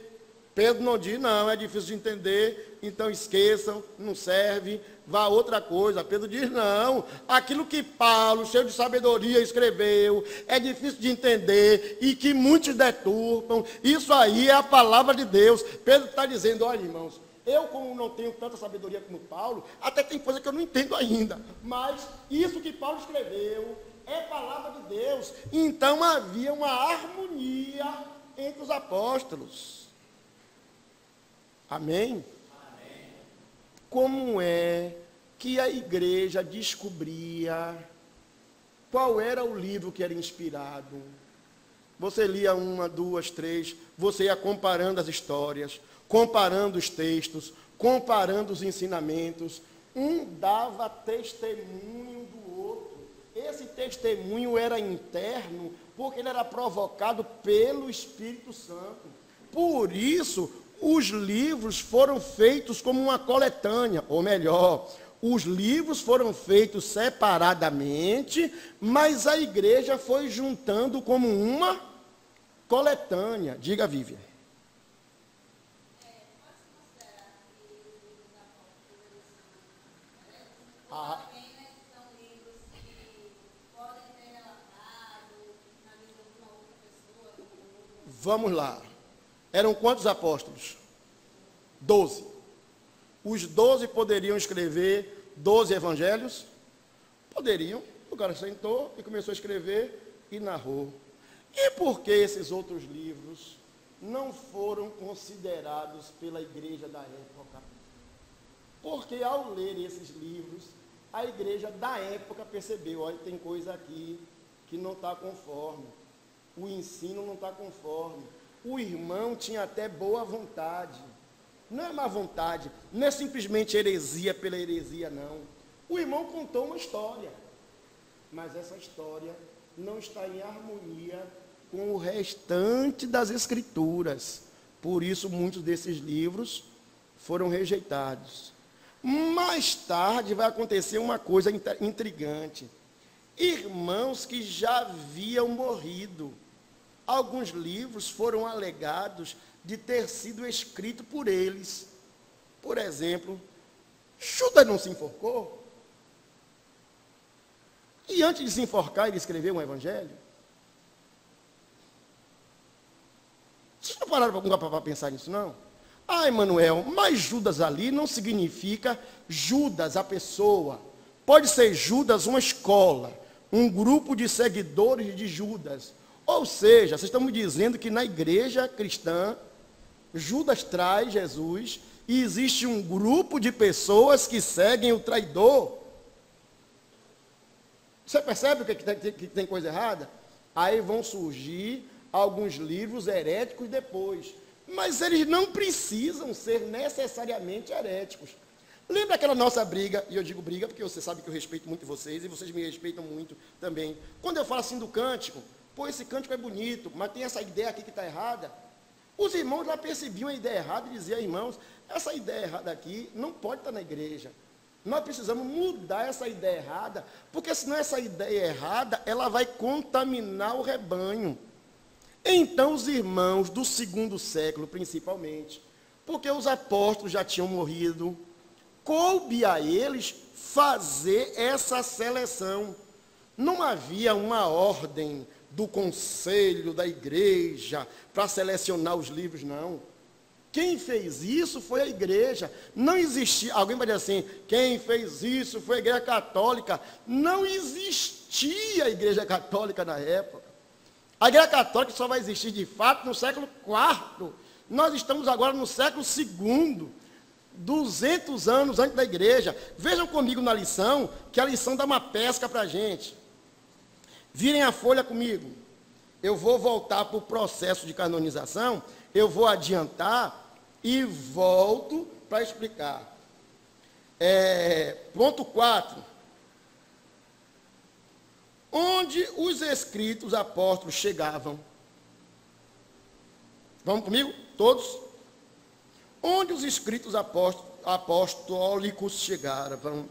Pedro não diz, não, é difícil de entender, então esqueçam, não serve, vá a outra coisa. Pedro diz, não, aquilo que Paulo, cheio de sabedoria, escreveu, é difícil de entender e que muitos deturpam, isso aí é a palavra de Deus. Pedro está dizendo, olha, irmãos, eu como não tenho tanta sabedoria como Paulo, até tem coisa que eu não entendo ainda, mas isso que Paulo escreveu é palavra de Deus. Então havia uma harmonia entre os apóstolos. Amém? Amém? Como é que a igreja descobria qual era o livro que era inspirado? Você lia 1, 2, 3, você ia comparando as histórias, comparando os textos, comparando os ensinamentos. Um dava testemunho do outro. Esse testemunho era interno, porque ele era provocado pelo Espírito Santo. Por isso, os livros foram feitos como uma coletânea, ou melhor, os livros foram feitos separadamente, mas a igreja foi juntando como uma coletânea. Diga, Vivian. São livros que podem ter relatado na visão de uma outra pessoa. Vamos lá. Eram quantos apóstolos? 12. Os 12 poderiam escrever 12 evangelhos? Poderiam. O cara sentou e começou a escrever e narrou. E por que esses outros livros não foram considerados pela igreja da época? Porque ao ler esses livros, a igreja da época percebeu, olha, tem coisa aqui que não está conforme. O ensino não está conforme. O irmão tinha até boa vontade. Não é má vontade, não é simplesmente heresia pela heresia, não. O irmão contou uma história, mas essa história não está em harmonia com o restante das escrituras. Por isso, muitos desses livros foram rejeitados. Mais tarde vai acontecer uma coisa intrigante. Irmãos que já haviam morrido. Alguns livros foram alegados de ter sido escrito por eles. Por exemplo, Judas não se enforcou? E antes de se enforcar, ele escreveu um evangelho? Vocês não pararam para pensar nisso, não? Ah, Emanuel, mas Judas ali não significa Judas, a pessoa. Pode ser Judas uma escola, um grupo de seguidores de Judas. Ou seja, vocês estão me dizendo que na igreja cristã, Judas traz Jesus e existe um grupo de pessoas que seguem o traidor. Você percebe que tem coisa errada? Aí vão surgir alguns livros heréticos depois. Mas eles não precisam ser necessariamente heréticos. Lembra aquela nossa briga, e eu digo briga porque você sabe que eu respeito muito vocês, e vocês me respeitam muito também. Quando eu falo assim do cântico, pô, esse cântico é bonito, mas tem essa ideia aqui que está errada. Os irmãos lá percebiam a ideia errada e diziam, irmãos, essa ideia errada aqui não pode estar na igreja. Nós precisamos mudar essa ideia errada, porque senão essa ideia errada, ela vai contaminar o rebanho. Então os irmãos do segundo século, principalmente, porque os apóstolos já tinham morrido, coube a eles fazer essa seleção. Não havia uma ordem do conselho da igreja para selecionar os livros, não. Quem fez isso foi a igreja. Não existia, alguém vai dizer assim, quem fez isso foi a igreja católica. Não existia a igreja católica na época. A igreja católica só vai existir de fato no século IV. Nós estamos agora no século II. 200 anos antes da igreja. Vejam comigo na lição, que a lição dá uma pesca para a gente. Virem a folha comigo. Eu vou voltar para o processo de canonização, eu vou adiantar e volto para explicar. Ponto 4. Onde os escritos apóstolos chegavam? Vamos comigo? Todos? Onde os escritos apostólicos chegaram?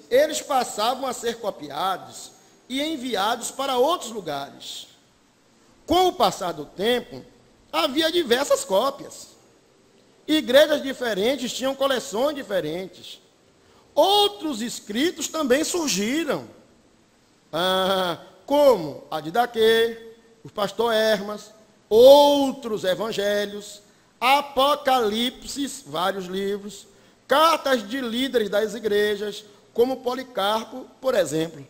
Eles passavam a ser copiados e enviados para outros lugares. Com o passar do tempo, havia diversas cópias. Igrejas diferentes tinham coleções diferentes. Outros escritos também surgiram, como a de Daquê, o pastor Hermas, outros evangelhos, Apocalipse, vários livros, cartas de líderes das igrejas, como Policarpo, por exemplo.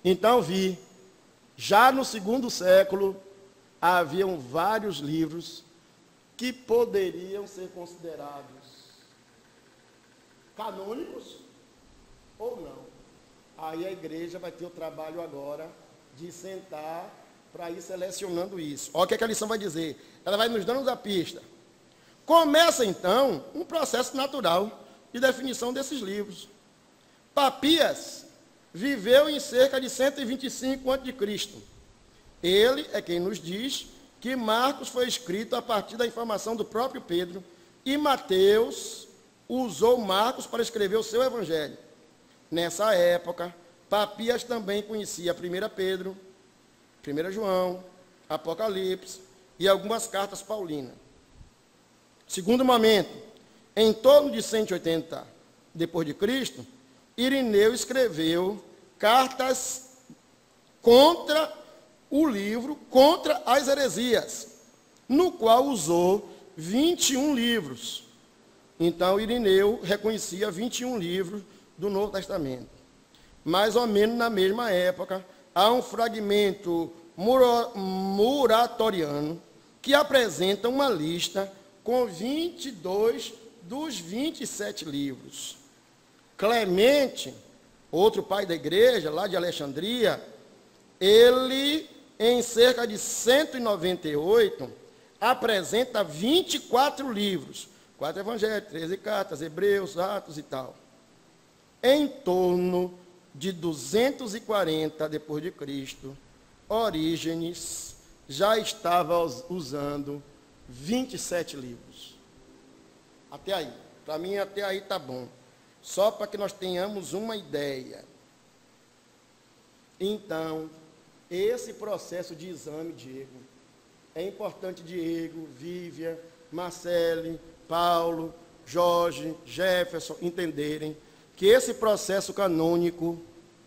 Então já no segundo século, haviam vários livros que poderiam ser considerados canônicos ou não. Aí a igreja vai ter o trabalho agora de sentar para ir selecionando isso. Olha o que a lição vai dizer. Ela vai nos dando a pista. Começa, então, um processo natural de definição desses livros. Papias viveu em cerca de 125 a.C. Ele é quem nos diz que Marcos foi escrito a partir da informação do próprio Pedro e Mateus usou Marcos para escrever o seu evangelho. Nessa época, Papias também conhecia 1 Pedro, 1 João, Apocalipse e algumas cartas paulinas. Segundo momento, em torno de 180 depois de Cristo, Irineu escreveu cartas contra o livro, contra as heresias, no qual usou 21 livros. Então, Irineu reconhecia 21 livros do Novo Testamento. Mais ou menos na mesma época, há um fragmento muratoriano que apresenta uma lista com 22 dos 27 livros. Clemente, outro pai da igreja, lá de Alexandria, ele, em cerca de 198, apresenta 24 livros. 4 evangelhos, 13 cartas, Hebreus, Atos e tal. Em torno de 240 depois de Cristo, Orígenes já estava usando 27 livros. Até aí. Para mim, até aí está bom. Só para que nós tenhamos uma ideia. Então, esse processo de exame, Diego, é importante Diego, Vívia, Marcele, Paulo, Jorge, Jefferson entenderem que esse processo canônico,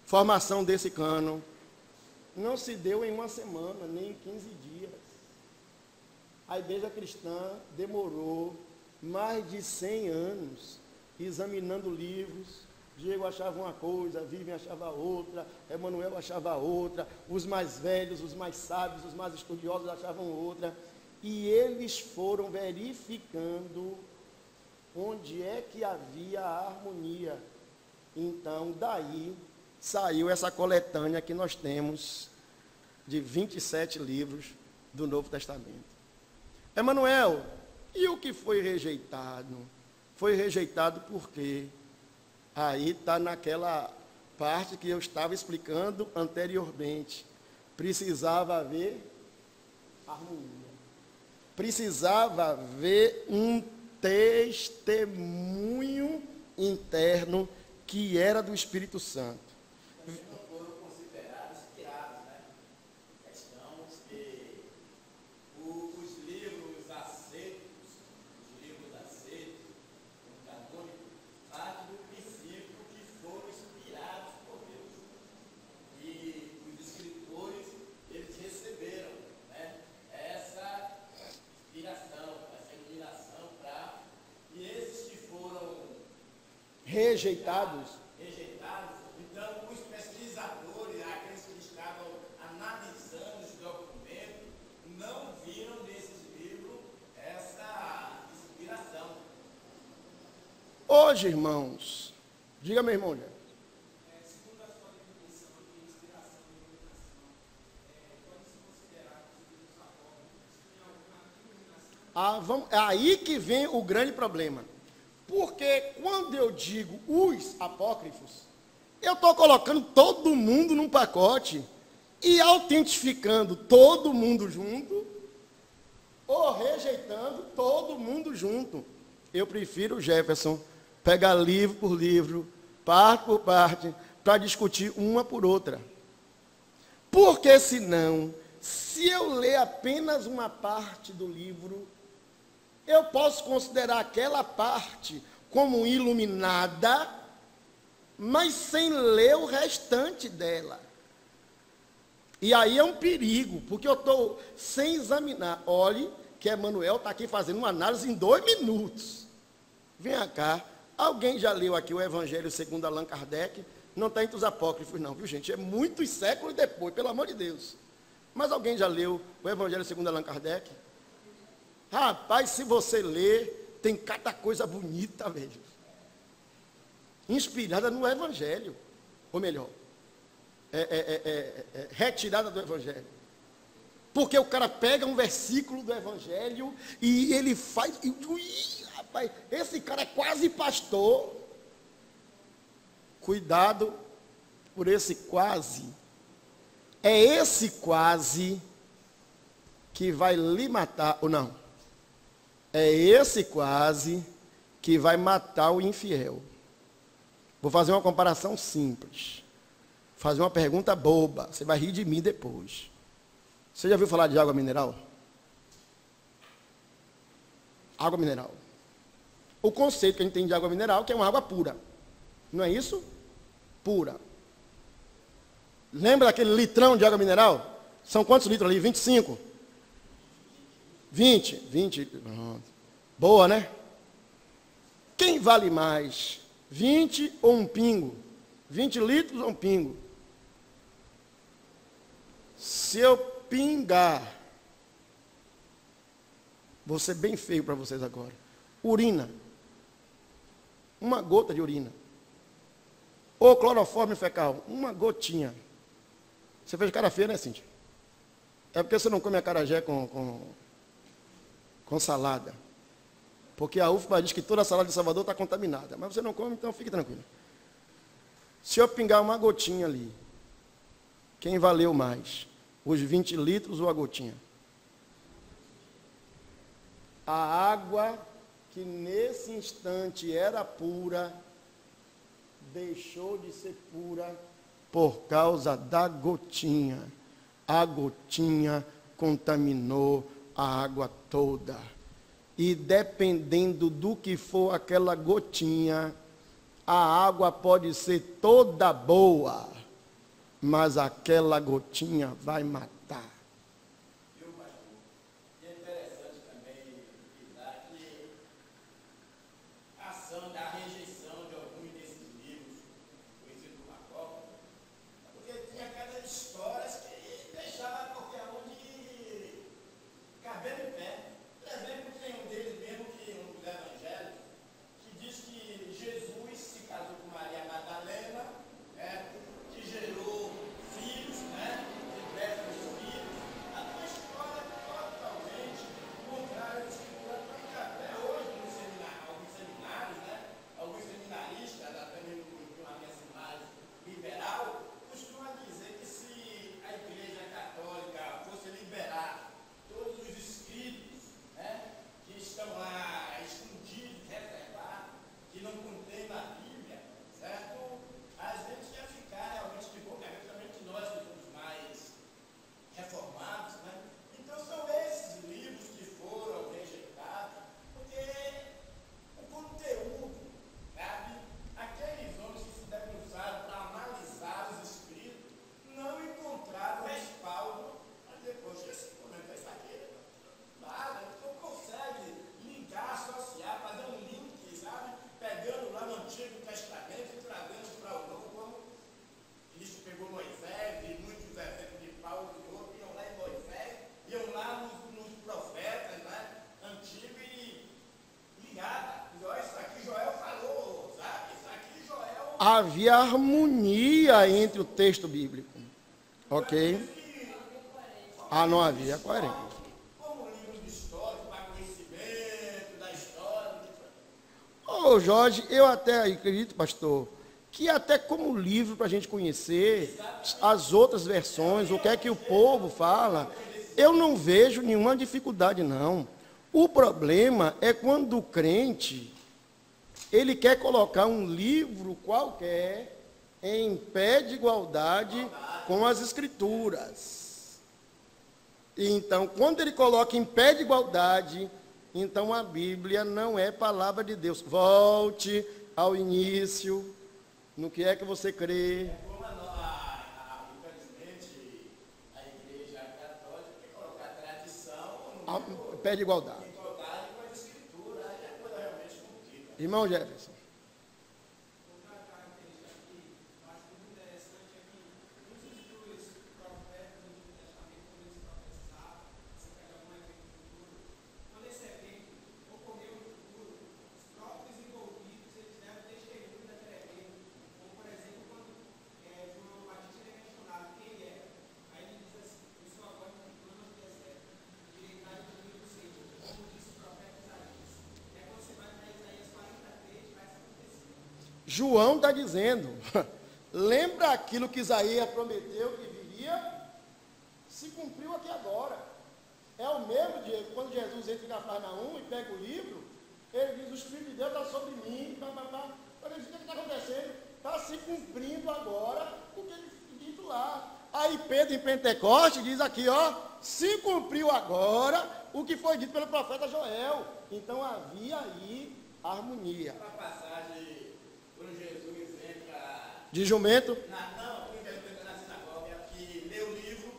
formação desse cânon, não se deu em uma semana, nem em 15 dias. A igreja cristã demorou mais de 100 anos examinando livros. Diego achava uma coisa, Vivian achava outra, Emanuel achava outra, os mais velhos, os mais sábios, os mais estudiosos achavam outra. E eles foram verificando onde é que havia a harmonia. Então, daí saiu essa coletânea que nós temos de 27 livros do Novo Testamento. Emanuel, e o que foi rejeitado? Foi rejeitado porque aí está naquela parte que eu estava explicando anteriormente. Precisava haver harmonia. Precisava haver um testemunho interno que era do Espírito Santo. Mas não foram considerados tirados, né? Questão que os livros aceitos, como canônico, partem do princípio que foram inspirados por Deus. E os escritores, eles receberam, né, essa inspiração, essa iluminação para... E esses que foram Rejeitados. Então, os pesquisadores, aqueles que estavam analisando os documentos, não viram nesses livros essa inspiração. Hoje, irmãos, diga, meu irmão, Segundo a sua definição de inspiração e iluminação, pode-se considerar que os livros apócrifos têm alguma iluminação? É aí que vem o grande problema. Porque quando eu digo os apócrifos, eu estou colocando todo mundo num pacote e autentificando todo mundo junto ou rejeitando todo mundo junto. Eu prefiro, Jefferson, pegar livro por livro, parte por parte, para discutir uma por outra. Porque senão, se eu ler apenas uma parte do livro, eu posso considerar aquela parte como iluminada, mas sem ler o restante dela. E aí é um perigo, porque eu estou sem examinar. Olhe que Emanuel está aqui fazendo uma análise em 2 minutos. Venha cá. Alguém já leu aqui o Evangelho segundo Allan Kardec? Não está entre os apócrifos não, viu gente? É muitos séculos depois, pelo amor de Deus. Mas alguém já leu o Evangelho segundo Allan Kardec? Rapaz, se você ler, tem cada coisa bonita, velho. Inspirada no Evangelho. Ou melhor, retirada do Evangelho. Porque o cara pega um versículo do Evangelho e ele faz... rapaz, esse cara é quase pastor. Cuidado por esse quase. É esse quase que vai lhe matar, ou não? É esse quase que vai matar o infiel. Vou fazer uma comparação simples. Fazer uma pergunta boba. Você vai rir de mim depois. Você já ouviu falar de água mineral? Água mineral. O conceito que a gente tem de água mineral, que é uma água pura. Não é isso? Pura. Lembra daquele litrão de água mineral? São quantos litros ali? 25? 20. Boa, né? Quem vale mais? 20 ou um pingo? 20 litros ou um pingo? Se eu pingar, vou ser bem feio para vocês agora. Urina. Uma gota de urina. Ou cloroforme fecal. Uma gotinha. Você fez cara feia, né, Cíntia? É porque você não come acarajé com salada. Porque a UFBA diz que toda a salada de Salvador está contaminada. Mas você não come, então fique tranquilo. Se eu pingar uma gotinha ali, quem valeu mais? Os 20 litros ou a gotinha? A água que nesse instante era pura, deixou de ser pura por causa da gotinha. A gotinha contaminou a água toda. E dependendo do que for aquela gotinha, a água pode ser toda boa, mas aquela gotinha vai matar. E é interessante também frisar que a ação da rejeição de alguns desses livros, conhecidos como apócrifos, porque tinha aquelas histórias que deixavam qualquer um de cabelo em pé. Por exemplo, tem um deles mesmo, que um dos evangelhos, que diz que Jesus se casou com Maria Madalena, que havia harmonia entre o texto bíblico. Ok? Ah, não havia coerência. Como livros de história, para conhecimento da história. Ô Jorge, eu até acredito, pastor, que até como livro para a gente conhecer as outras versões, o que é que o povo fala, eu não vejo nenhuma dificuldade, não. O problema é quando o crente, ele quer colocar um livro qualquer em pé de igualdade com as escrituras. Então, quando ele coloca em pé de igualdade, então a Bíblia não é palavra de Deus. Volte ao início, no que é que você crê. Como infelizmente, a igreja católica quer colocar tradição no Pé de igualdade. igualdade com as escrituras, aí é coisa realmente complicada. Irmão Jefferson. Outra característica aqui, eu acho muito interessante é que muitos dos profetas do Antigo Testamento, quando eles profetizavam acerca de algum evento futuro, quando esse evento ocorreu no futuro, os próprios envolvidos, eles deram testemunho daquele evento. Como, por exemplo, quando João Batista é questionado quem ele era. Aí ele diz assim, eu sou a voz que clama no deserto, direitade do caminho do Senhor, como disse o profeta Isaías. E aí quando você vai para Isaías 43, vai acontecer. João está dizendo, lembra aquilo que Isaías prometeu que viria? Se cumpriu aqui agora. É o mesmo dia, quando Jesus entra em Cafarnaum e pega o livro, ele diz, o Espírito de Deus está sobre mim, Ele diz, o que está acontecendo? Está se cumprindo agora o que ele dito lá. Aí Pedro em Pentecoste diz aqui, ó, se cumpriu agora o que foi dito pelo profeta Joel. Então havia aí harmonia. Uma passagem, quando Jesus entra De jumento, quando Jesus entra na sinagoga, que lê o livro,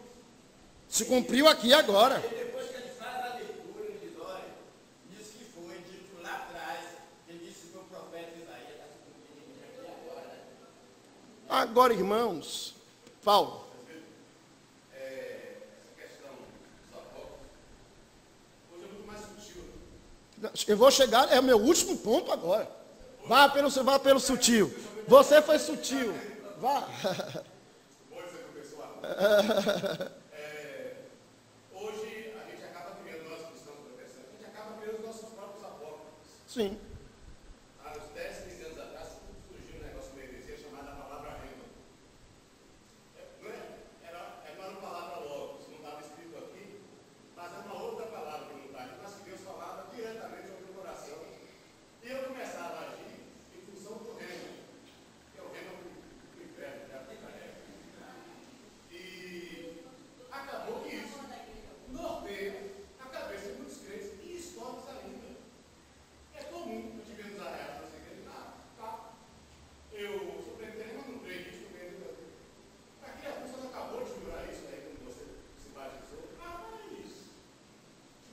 se cumpriu aqui agora. e depois que ele faz a leitura, ele diz, olha, isso que foi dito lá atrás, ele disse que o profeta Isaías está se cumprindo aqui agora. Né? Agora, irmãos, Paulo, Essa questão dos apóstolos, hoje é muito mais sutil. eu vou chegar, é o meu último ponto agora. Vá pelo sutil. Você foi sutil. Vá. Pode ser professor. Hoje a gente acaba criando, nós cristãos protestantes, a gente acaba criando os nossos próprios apócrifos. Sim. Há uns 10, 15 anos atrás, surgiu um negócio meio heresia chamado a palavra rema. Não era uma palavra logos, não estava escrito aqui, mas é uma outra palavra que não está aqui, mas que Deus falava diretamente ao meu coração. E eu começava a agir em função do rema, que é o rema do inferno, que é a picareta. E acabou que isso norteia a cabeça de muitos crentes e históricos ainda. É comum eu tive nos arreados da igreja. Eu sou presbiteriano, mas não creio nisso, não creio nisso. Aqui a pessoa acabou de jurar isso aí quando você se batizou. Não é isso.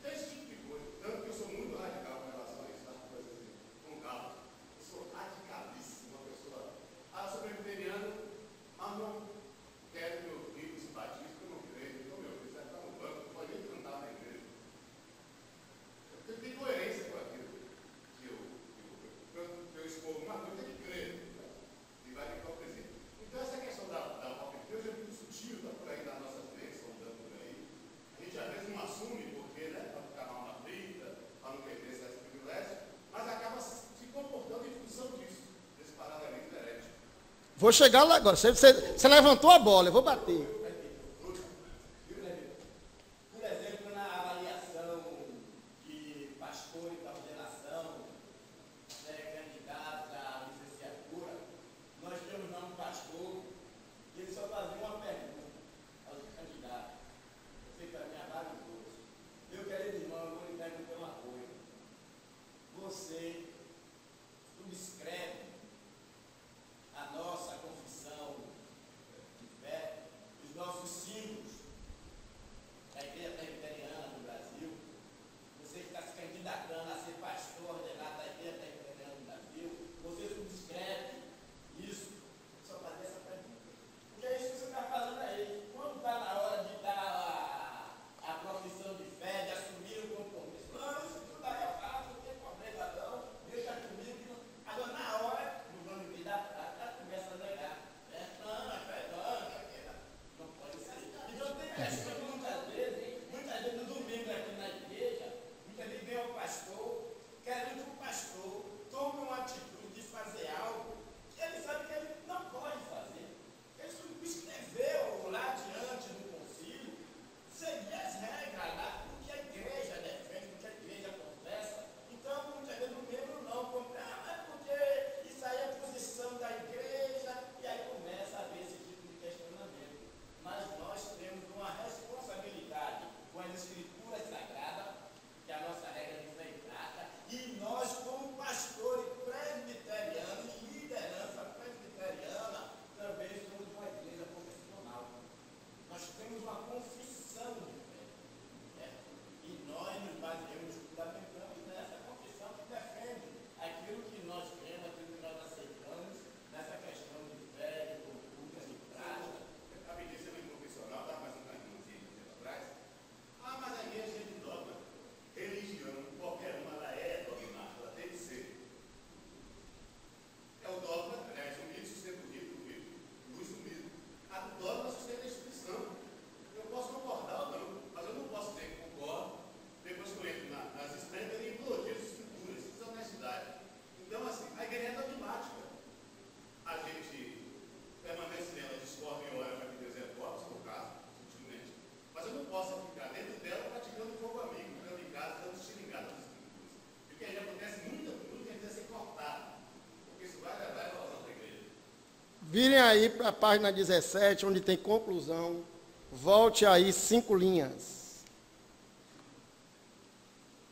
Tem esse tipo de coisa. Tanto que eu sou muito radical com relação a isso, tá? Coisas assim, com calma. Eu sou radicalíssimo, uma pessoa. Sou presbiteriano, mas não quero que meu filho se batize, porque eu não creio. Então, meu filho, você está no banco, não pode nem cantar na igreja. Eu tenho coerência com aquilo que eu exponho uma coisa que creio. E vai ter hipocrisia. Então, essa questão da hipocrisia é muito sutil, está por aí nas nossas mentes, andando por aí. A gente às vezes não assume, porque, né, para ficar na alma frita, para não perder esse privilégio, mas acaba se comportando em função disso, desse paralelismo herético. Vou chegar lá agora. Você levantou a bola, eu vou bater. Por exemplo, na avaliação de pastores da ordenação, candidatos à licenciatura, nós temos lá um pastor que ele só fazia uma pergunta aos candidatos. Eu sei que para mim é maravilhoso. Meu querido irmão, eu vou lhe perguntar uma coisa. Você subscreve a nossa confissão de fé, os Virem aí para a página 17, onde tem conclusão. Volte aí 5 linhas.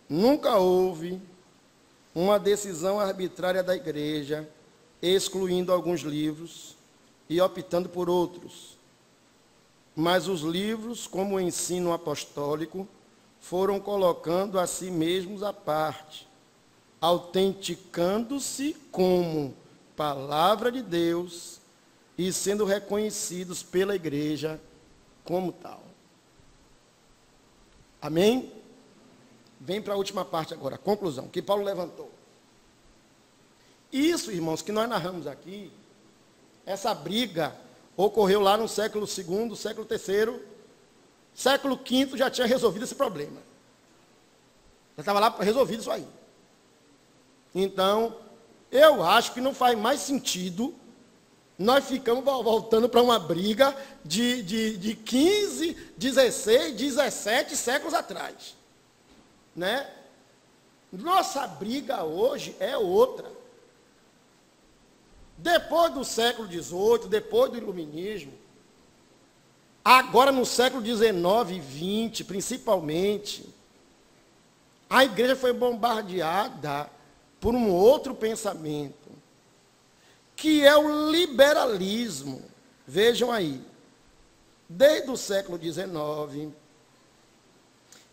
Nunca houve uma decisão arbitrária da igreja, excluindo alguns livros e optando por outros. Mas os livros, como o ensino apostólico, foram colocando a si mesmos à parte, autenticando-se como palavra de Deus e sendo reconhecidos pela igreja como tal. Amém? Vem para a última parte agora, a conclusão, que Paulo levantou. Isso, irmãos, que nós narramos aqui, essa briga ocorreu lá no século II, século III, século V já tinha resolvido esse problema. Já estava lá resolvido isso aí. Então, eu acho que não faz mais sentido nós ficamos voltando para uma briga de 15, 16, 17 séculos atrás. Né? Nossa briga hoje é outra. Depois do século XVIII, depois do iluminismo, agora no século XIX e XX, principalmente, a igreja foi bombardeada por um outro pensamento, que é o liberalismo. Vejam aí, desde o século XIX,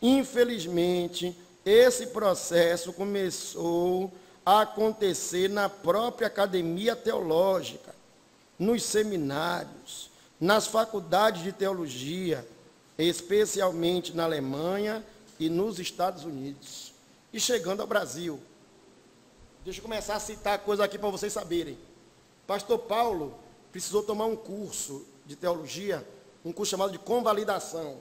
infelizmente, esse processo começou a acontecer na própria academia teológica, nos seminários, nas faculdades de teologia, especialmente na Alemanha e nos Estados Unidos, e chegando ao Brasil. Deixa eu começar a citar coisa aqui para vocês saberem. Pastor Paulo precisou tomar um curso de teologia, um curso chamado de convalidação.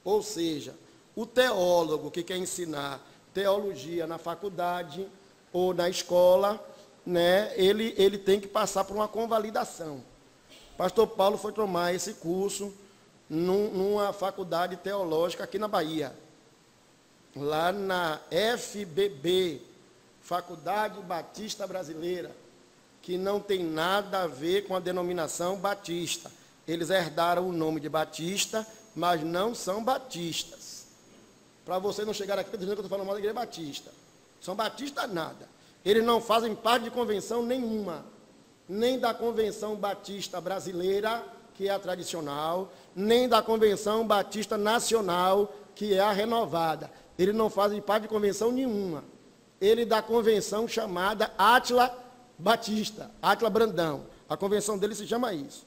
Ou seja, o teólogo que quer ensinar teologia na faculdade ou na escola, né, ele tem que passar por uma convalidação. Pastor Paulo foi tomar esse curso numa faculdade teológica aqui na Bahia, lá na FBB, Faculdade Batista Brasileira, que não tem nada a ver com a denominação batista. Eles herdaram o nome de batista, mas não são batistas. Para você não chegar aqui dizendo que eu estou falando mal da igreja batista. São batistas nada. Eles não fazem parte de convenção nenhuma, nem da Convenção Batista Brasileira, que é a tradicional, nem da Convenção Batista Nacional, que é a renovada. Eles não fazem parte de convenção nenhuma. Ele da convenção chamada Átila Batista, Átila Brandão. A convenção dele se chama isso.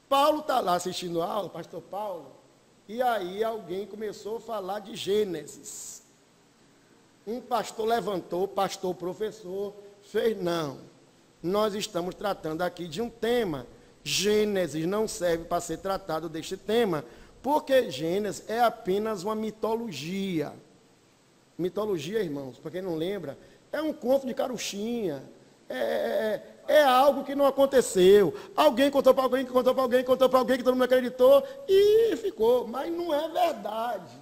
Paulo está lá assistindo a aula, pastor Paulo, e aí alguém começou a falar de Gênesis. Um pastor levantou, pastor, professor, fez, não, nós estamos tratando aqui de um tema. Gênesis não serve para ser tratado deste tema, porque Gênesis é apenas uma mitologia. Mitologia, irmãos, para quem não lembra, é um conto de carochinha, é algo que não aconteceu. Alguém contou para alguém, que contou para alguém, contou para alguém, que todo mundo acreditou, e ficou, mas não é verdade.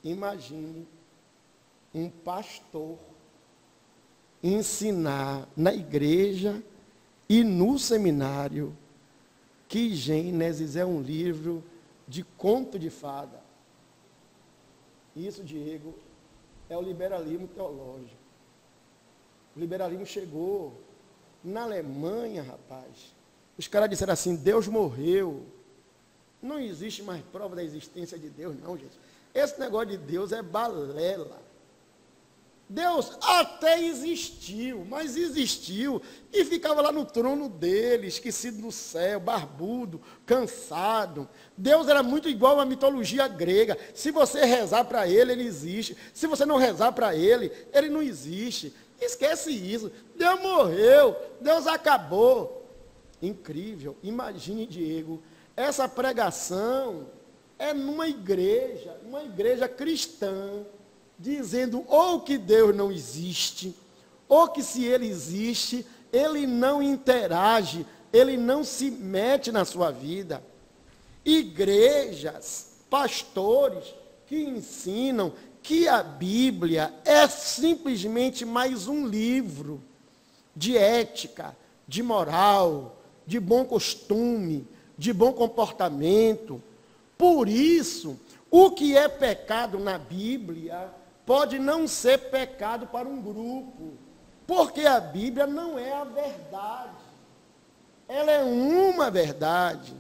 Imagine um pastor ensinar na igreja e no seminário que Gênesis é um livro de conto de fada. Isso, Diego, é o liberalismo teológico. O liberalismo chegou na Alemanha, rapaz. Os caras disseram assim, Deus morreu. Não existe mais prova da existência de Deus, não, gente. Esse negócio de Deus é balela. Deus até existiu, mas existiu e ficava lá no trono dele, esquecido no céu, barbudo, cansado. Deus era muito igual à mitologia grega. Se você rezar para ele, ele existe. Se você não rezar para ele, ele não existe. Esquece isso. Deus morreu, Deus acabou. Incrível. Imagine, Diego, essa pregação é numa igreja cristã, dizendo ou que Deus não existe, ou que se ele existe, ele não interage, ele não se mete na sua vida. Igrejas, pastores que ensinam que a Bíblia é simplesmente mais um livro de ética, de moral, de bom costume, de bom comportamento. Por isso, o que é pecado na Bíblia pode não ser pecado para um grupo, porque a Bíblia não é a verdade. Ela é uma verdade.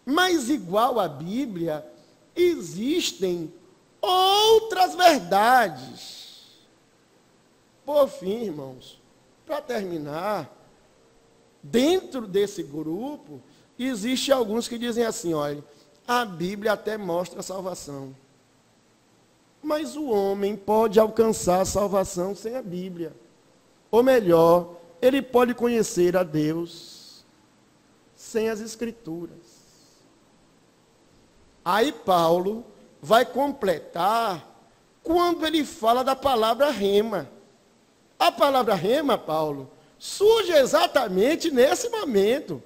Mas igual à Bíblia, existem outras verdades. Por fim, irmãos, para terminar, dentro desse grupo, existe alguns que dizem assim, olha, a Bíblia até mostra a salvação. Mas o homem pode alcançar a salvação sem a Bíblia. Ou melhor, ele pode conhecer a Deus sem as Escrituras. Aí Paulo vai completar quando ele fala da palavra rema. A palavra rema, Paulo, surge exatamente nesse momento.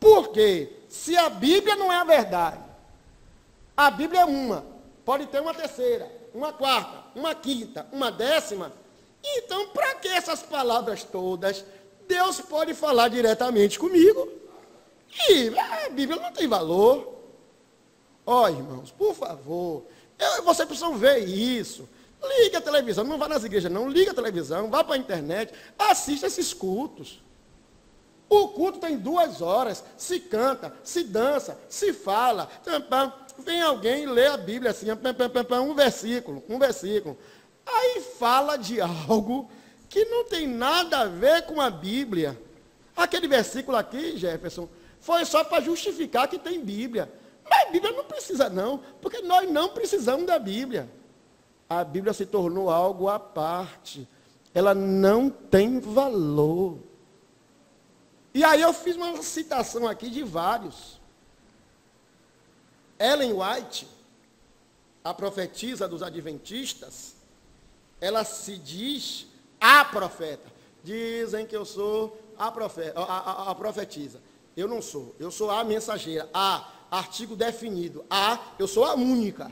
Porque se a Bíblia não é a verdade, a Bíblia é uma, pode ter uma terceira, uma quarta, uma quinta, uma décima, então para que essas palavras todas? Deus pode falar diretamente comigo. E a Bíblia não tem valor. Ó, irmãos, por favor, vocês precisam ver isso. Liga a televisão, não vá nas igrejas não, liga a televisão, vá para a internet, assista esses cultos. O culto tem 2 horas, se canta, se dança, se fala. Vem alguém e lê a Bíblia assim, um versículo. Aí fala de algo que não tem nada a ver com a Bíblia. Aquele versículo aqui, Jefferson, foi só para justificar que tem Bíblia. Mas a Bíblia não precisa não, porque nós não precisamos da Bíblia. A Bíblia se tornou algo à parte. Ela não tem valor. E aí eu fiz uma citação aqui de vários. Ellen White, a profetisa dos adventistas, ela se diz a profeta. Dizem que eu sou a profetisa. Eu não sou. Eu sou a mensageira. A, artigo definido. A, eu sou a única.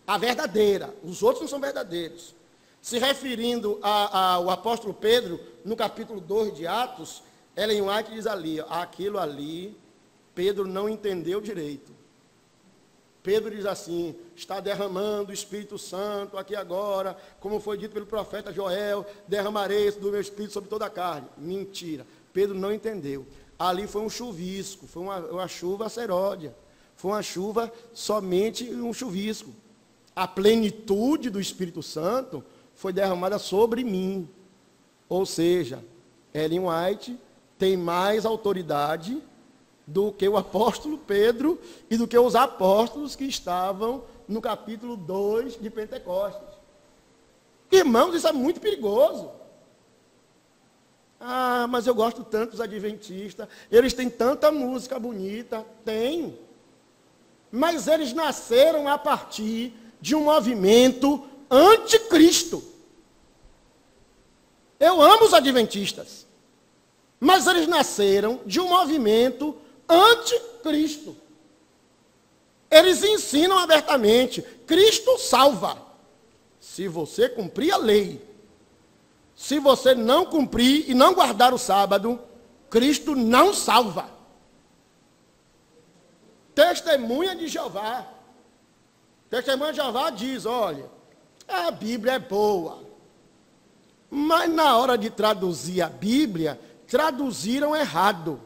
A verdadeira. Os outros não são verdadeiros. Se referindo ao apóstolo Pedro, no capítulo 2 de Atos, Ellen White diz ali, aquilo ali, Pedro não entendeu direito. Pedro diz assim, está derramando o Espírito Santo aqui agora, como foi dito pelo profeta Joel, derramarei do meu Espírito sobre toda a carne. Mentira, Pedro não entendeu. Ali foi um chuvisco, foi uma chuva seródia, foi uma chuva, somente um chuvisco. A plenitude do Espírito Santo foi derramada sobre mim. Ou seja, Ellen White tem mais autoridade do que o apóstolo Pedro e do que os apóstolos que estavam no capítulo 2 de Pentecostes. Irmãos, isso é muito perigoso. Ah, mas eu gosto tanto dos adventistas, eles têm tanta música bonita. Tem. Mas eles nasceram a partir de um movimento anticristo. Eu amo os adventistas, mas eles nasceram de um movimento anticristo. Eles ensinam abertamente, Cristo salva, se você cumprir a lei. Se você não cumprir e não guardar o sábado, Cristo não salva. Testemunha de Jeová. Testemunha de Jeová diz, olha, a Bíblia é boa, mas na hora de traduzir a Bíblia, traduziram errado.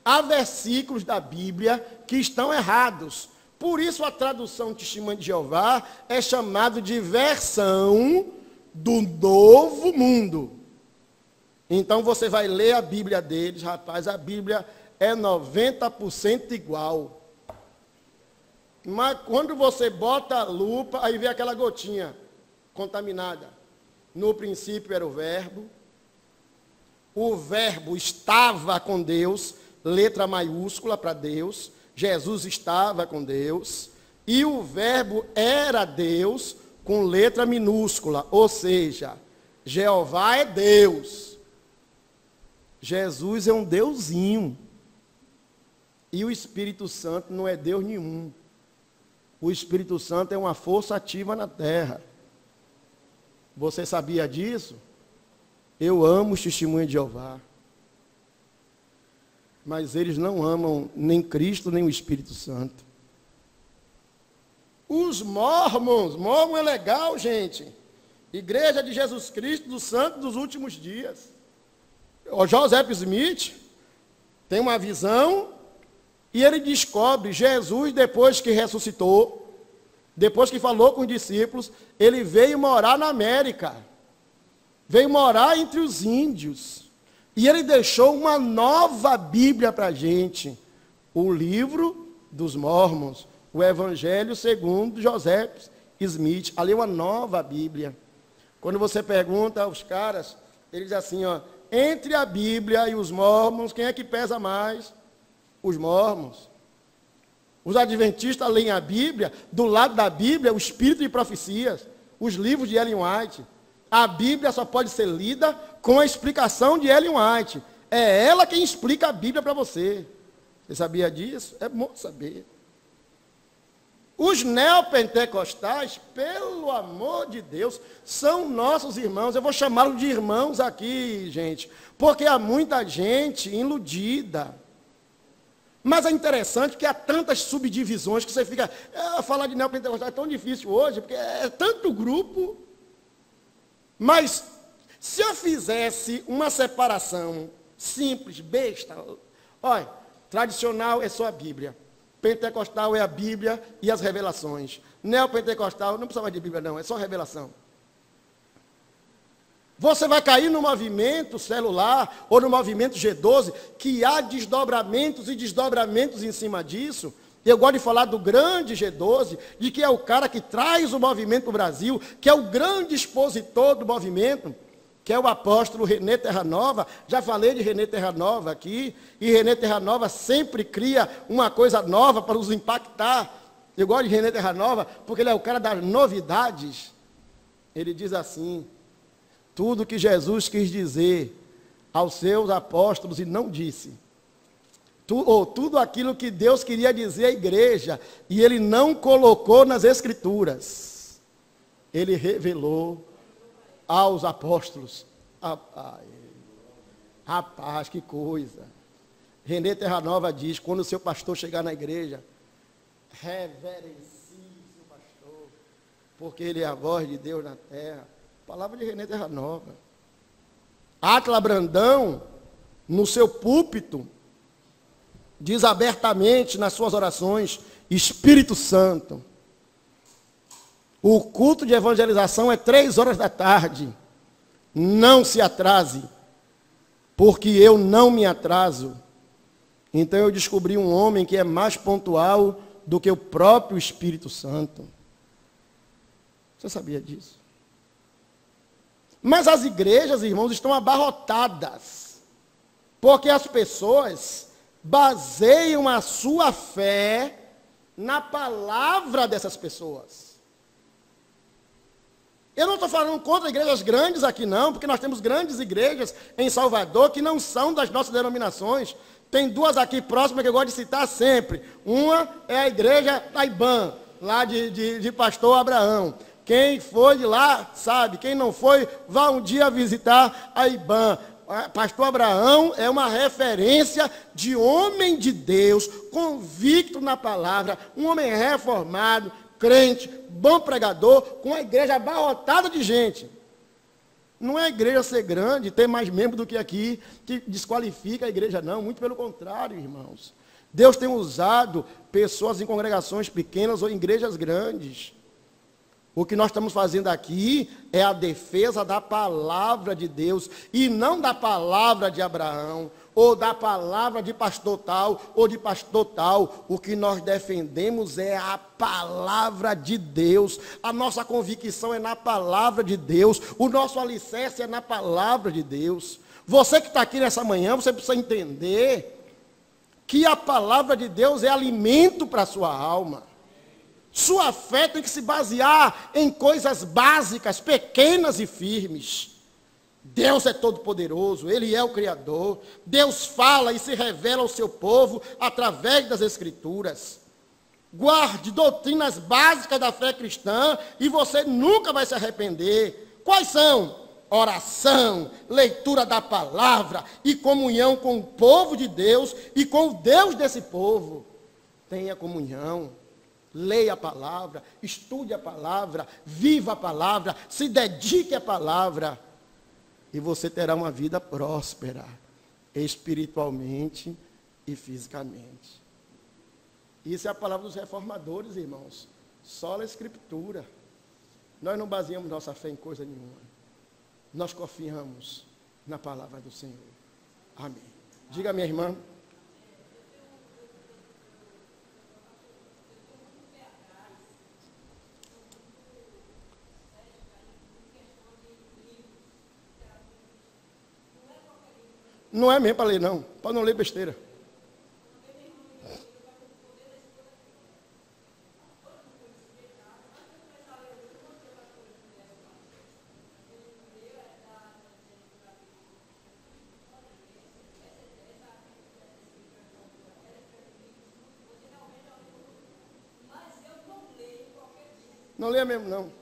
Há versículos da Bíblia que estão errados. Por isso a tradução Testemunha de Jeová é chamado de versão do Novo Mundo. Então você vai ler a Bíblia deles, rapaz, a Bíblia é 90% igual. Mas quando você bota a lupa, aí vem aquela gotinha contaminada. No princípio era o verbo estava com Deus, letra maiúscula para Deus, Jesus estava com Deus, e o verbo era Deus, com letra minúscula, ou seja, Jeová é Deus. Jesus é um deusinho. E o Espírito Santo não é Deus nenhum. O Espírito Santo é uma força ativa na terra. Você sabia disso? Eu amo os testemunhos de Jeová. Mas eles não amam nem Cristo, nem o Espírito Santo. Os mormons é legal, gente. Igreja de Jesus Cristo, dos Santos dos Últimos Dias. O Joseph Smith tem uma visão e ele descobre Jesus depois que ressuscitou, depois que falou com os discípulos, ele veio morar na América. Veio morar entre os índios. E ele deixou uma nova Bíblia para a gente. O livro dos Mormons. O Evangelho segundo Joseph Smith. Ali é uma nova Bíblia. Quando você pergunta aos caras, eles dizem assim, ó, entre a Bíblia e os Mormons, quem é que pesa mais? Os Mormons. Os adventistas leem a Bíblia, do lado da Bíblia, o Espírito de Profecias, os livros de Ellen White. A Bíblia só pode ser lida com a explicação de Ellen White. É ela quem explica a Bíblia para você. Você sabia disso? É bom saber. Os neopentecostais, pelo amor de Deus, são nossos irmãos. Eu vou chamá-los de irmãos aqui, gente, porque há muita gente iludida. Mas é interessante que há tantas subdivisões que você fica... falar de neopentecostal é tão difícil hoje, porque é tanto grupo. Mas, se eu fizesse uma separação simples, besta... Olha, tradicional é só a Bíblia. Pentecostal é a Bíblia e as revelações. Neopentecostal não precisa mais de Bíblia, não, é só revelação. Você vai cair no movimento celular ou no movimento G12, que há desdobramentos e desdobramentos em cima disso. Eu gosto de falar do grande G12, de que é o cara que traz o movimento para o Brasil, que é o grande expositor do movimento, que é o apóstolo René Terranova. Já falei de René Terranova aqui, e René Terranova sempre cria uma coisa nova para nos impactar. Eu gosto de René Terranova porque ele é o cara das novidades. Ele diz assim, tudo que Jesus quis dizer aos seus apóstolos e não disse, tudo aquilo que Deus queria dizer à igreja, e ele não colocou nas Escrituras, ele revelou aos apóstolos. Rapaz, que coisa. René Terranova diz, quando o seu pastor chegar na igreja, reverencie seu pastor, porque ele é a voz de Deus na terra. Palavra de René Terranova. Átila Brandão, no seu púlpito, diz abertamente nas suas orações, Espírito Santo. O culto de evangelização é 3 da tarde. Não se atrase, porque eu não me atraso. Então eu descobri um homem que é mais pontual do que o próprio Espírito Santo. Você sabia disso? Mas as igrejas, irmãos, estão abarrotadas, porque as pessoas baseiam a sua fé na palavra dessas pessoas. Eu não estou falando contra igrejas grandes aqui não, porque nós temos grandes igrejas em Salvador que não são das nossas denominações. Tem 2 aqui próximas que eu gosto de citar sempre. Uma é a igreja da IBAN, lá de pastor Abraão. Quem foi de lá sabe, quem não foi, vá um dia visitar a IBAN. Pastor Abraão é uma referência de homem de Deus, convicto na palavra, um homem reformado, crente, bom pregador, com a igreja abarrotada de gente. Não é a igreja ser grande, ter mais membros do que aqui, que desqualifica a igreja, não. Muito pelo contrário, irmãos. Deus tem usado pessoas em congregações pequenas ou em igrejas grandes. O que nós estamos fazendo aqui é a defesa da palavra de Deus, e não da palavra de Abraão, ou da palavra de pastor tal, ou de pastor tal. O que nós defendemos é a palavra de Deus. A nossa convicção é na palavra de Deus. O nosso alicerce é na palavra de Deus. Você que está aqui nessa manhã, você precisa entender que a palavra de Deus é alimento para a sua alma. Sua fé tem que se basear em coisas básicas, pequenas e firmes. Deus é todo-poderoso, Ele é o Criador. Deus fala e se revela ao seu povo através das Escrituras. Guarde doutrinas básicas da fé cristã e você nunca vai se arrepender. Quais são? oração, leitura da palavra e comunhão com o povo de Deus e com o Deus desse povo. Tenha comunhão, leia a palavra, estude a palavra, viva a palavra, se dedique à palavra e você terá uma vida próspera, espiritualmente e fisicamente. Isso é a palavra dos reformadores, irmãos. Sola Escritura. Nós não baseamos nossa fé em coisa nenhuma. Nós confiamos na palavra do Senhor. Amém. Diga, minha irmã. Não é mesmo para ler, não. Para não ler besteira. Não leia mesmo, não.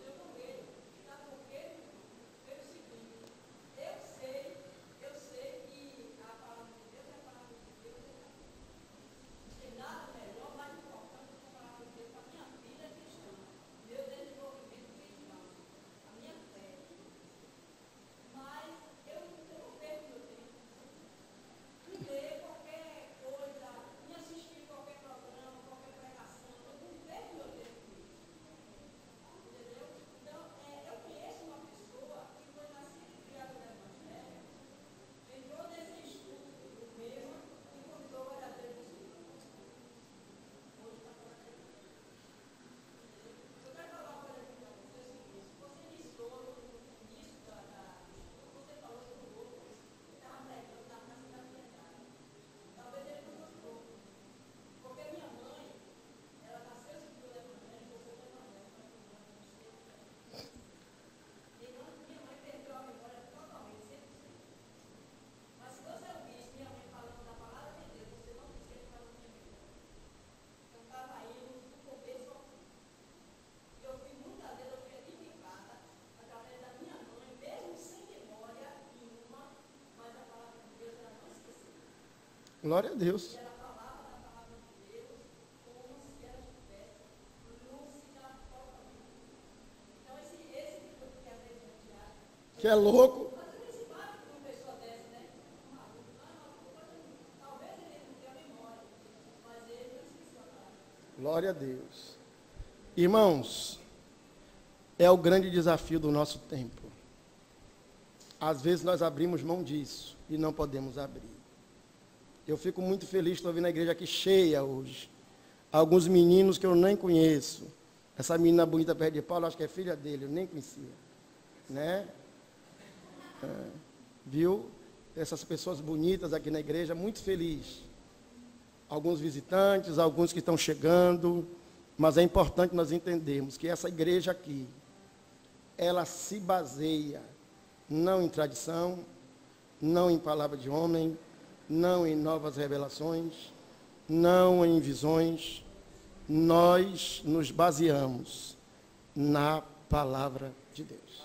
Glória a Deus. Que é louco. Glória a Deus. Irmãos, é o grande desafio do nosso tempo. Às vezes nós abrimos mão disso e não podemos abrir. Eu fico muito feliz, estou vendo a igreja aqui cheia hoje. Alguns meninos que eu nem conheço. Essa menina bonita perto de Paulo, acho que é filha dele, eu nem conhecia. Né? Viu? Essas pessoas bonitas aqui na igreja, muito feliz. Alguns visitantes, alguns que estão chegando. Mas é importante nós entendermos que essa igreja aqui, ela se baseia não em tradição, não em palavra de homem, não em novas revelações, não em visões. Nós nos baseamos na palavra de Deus.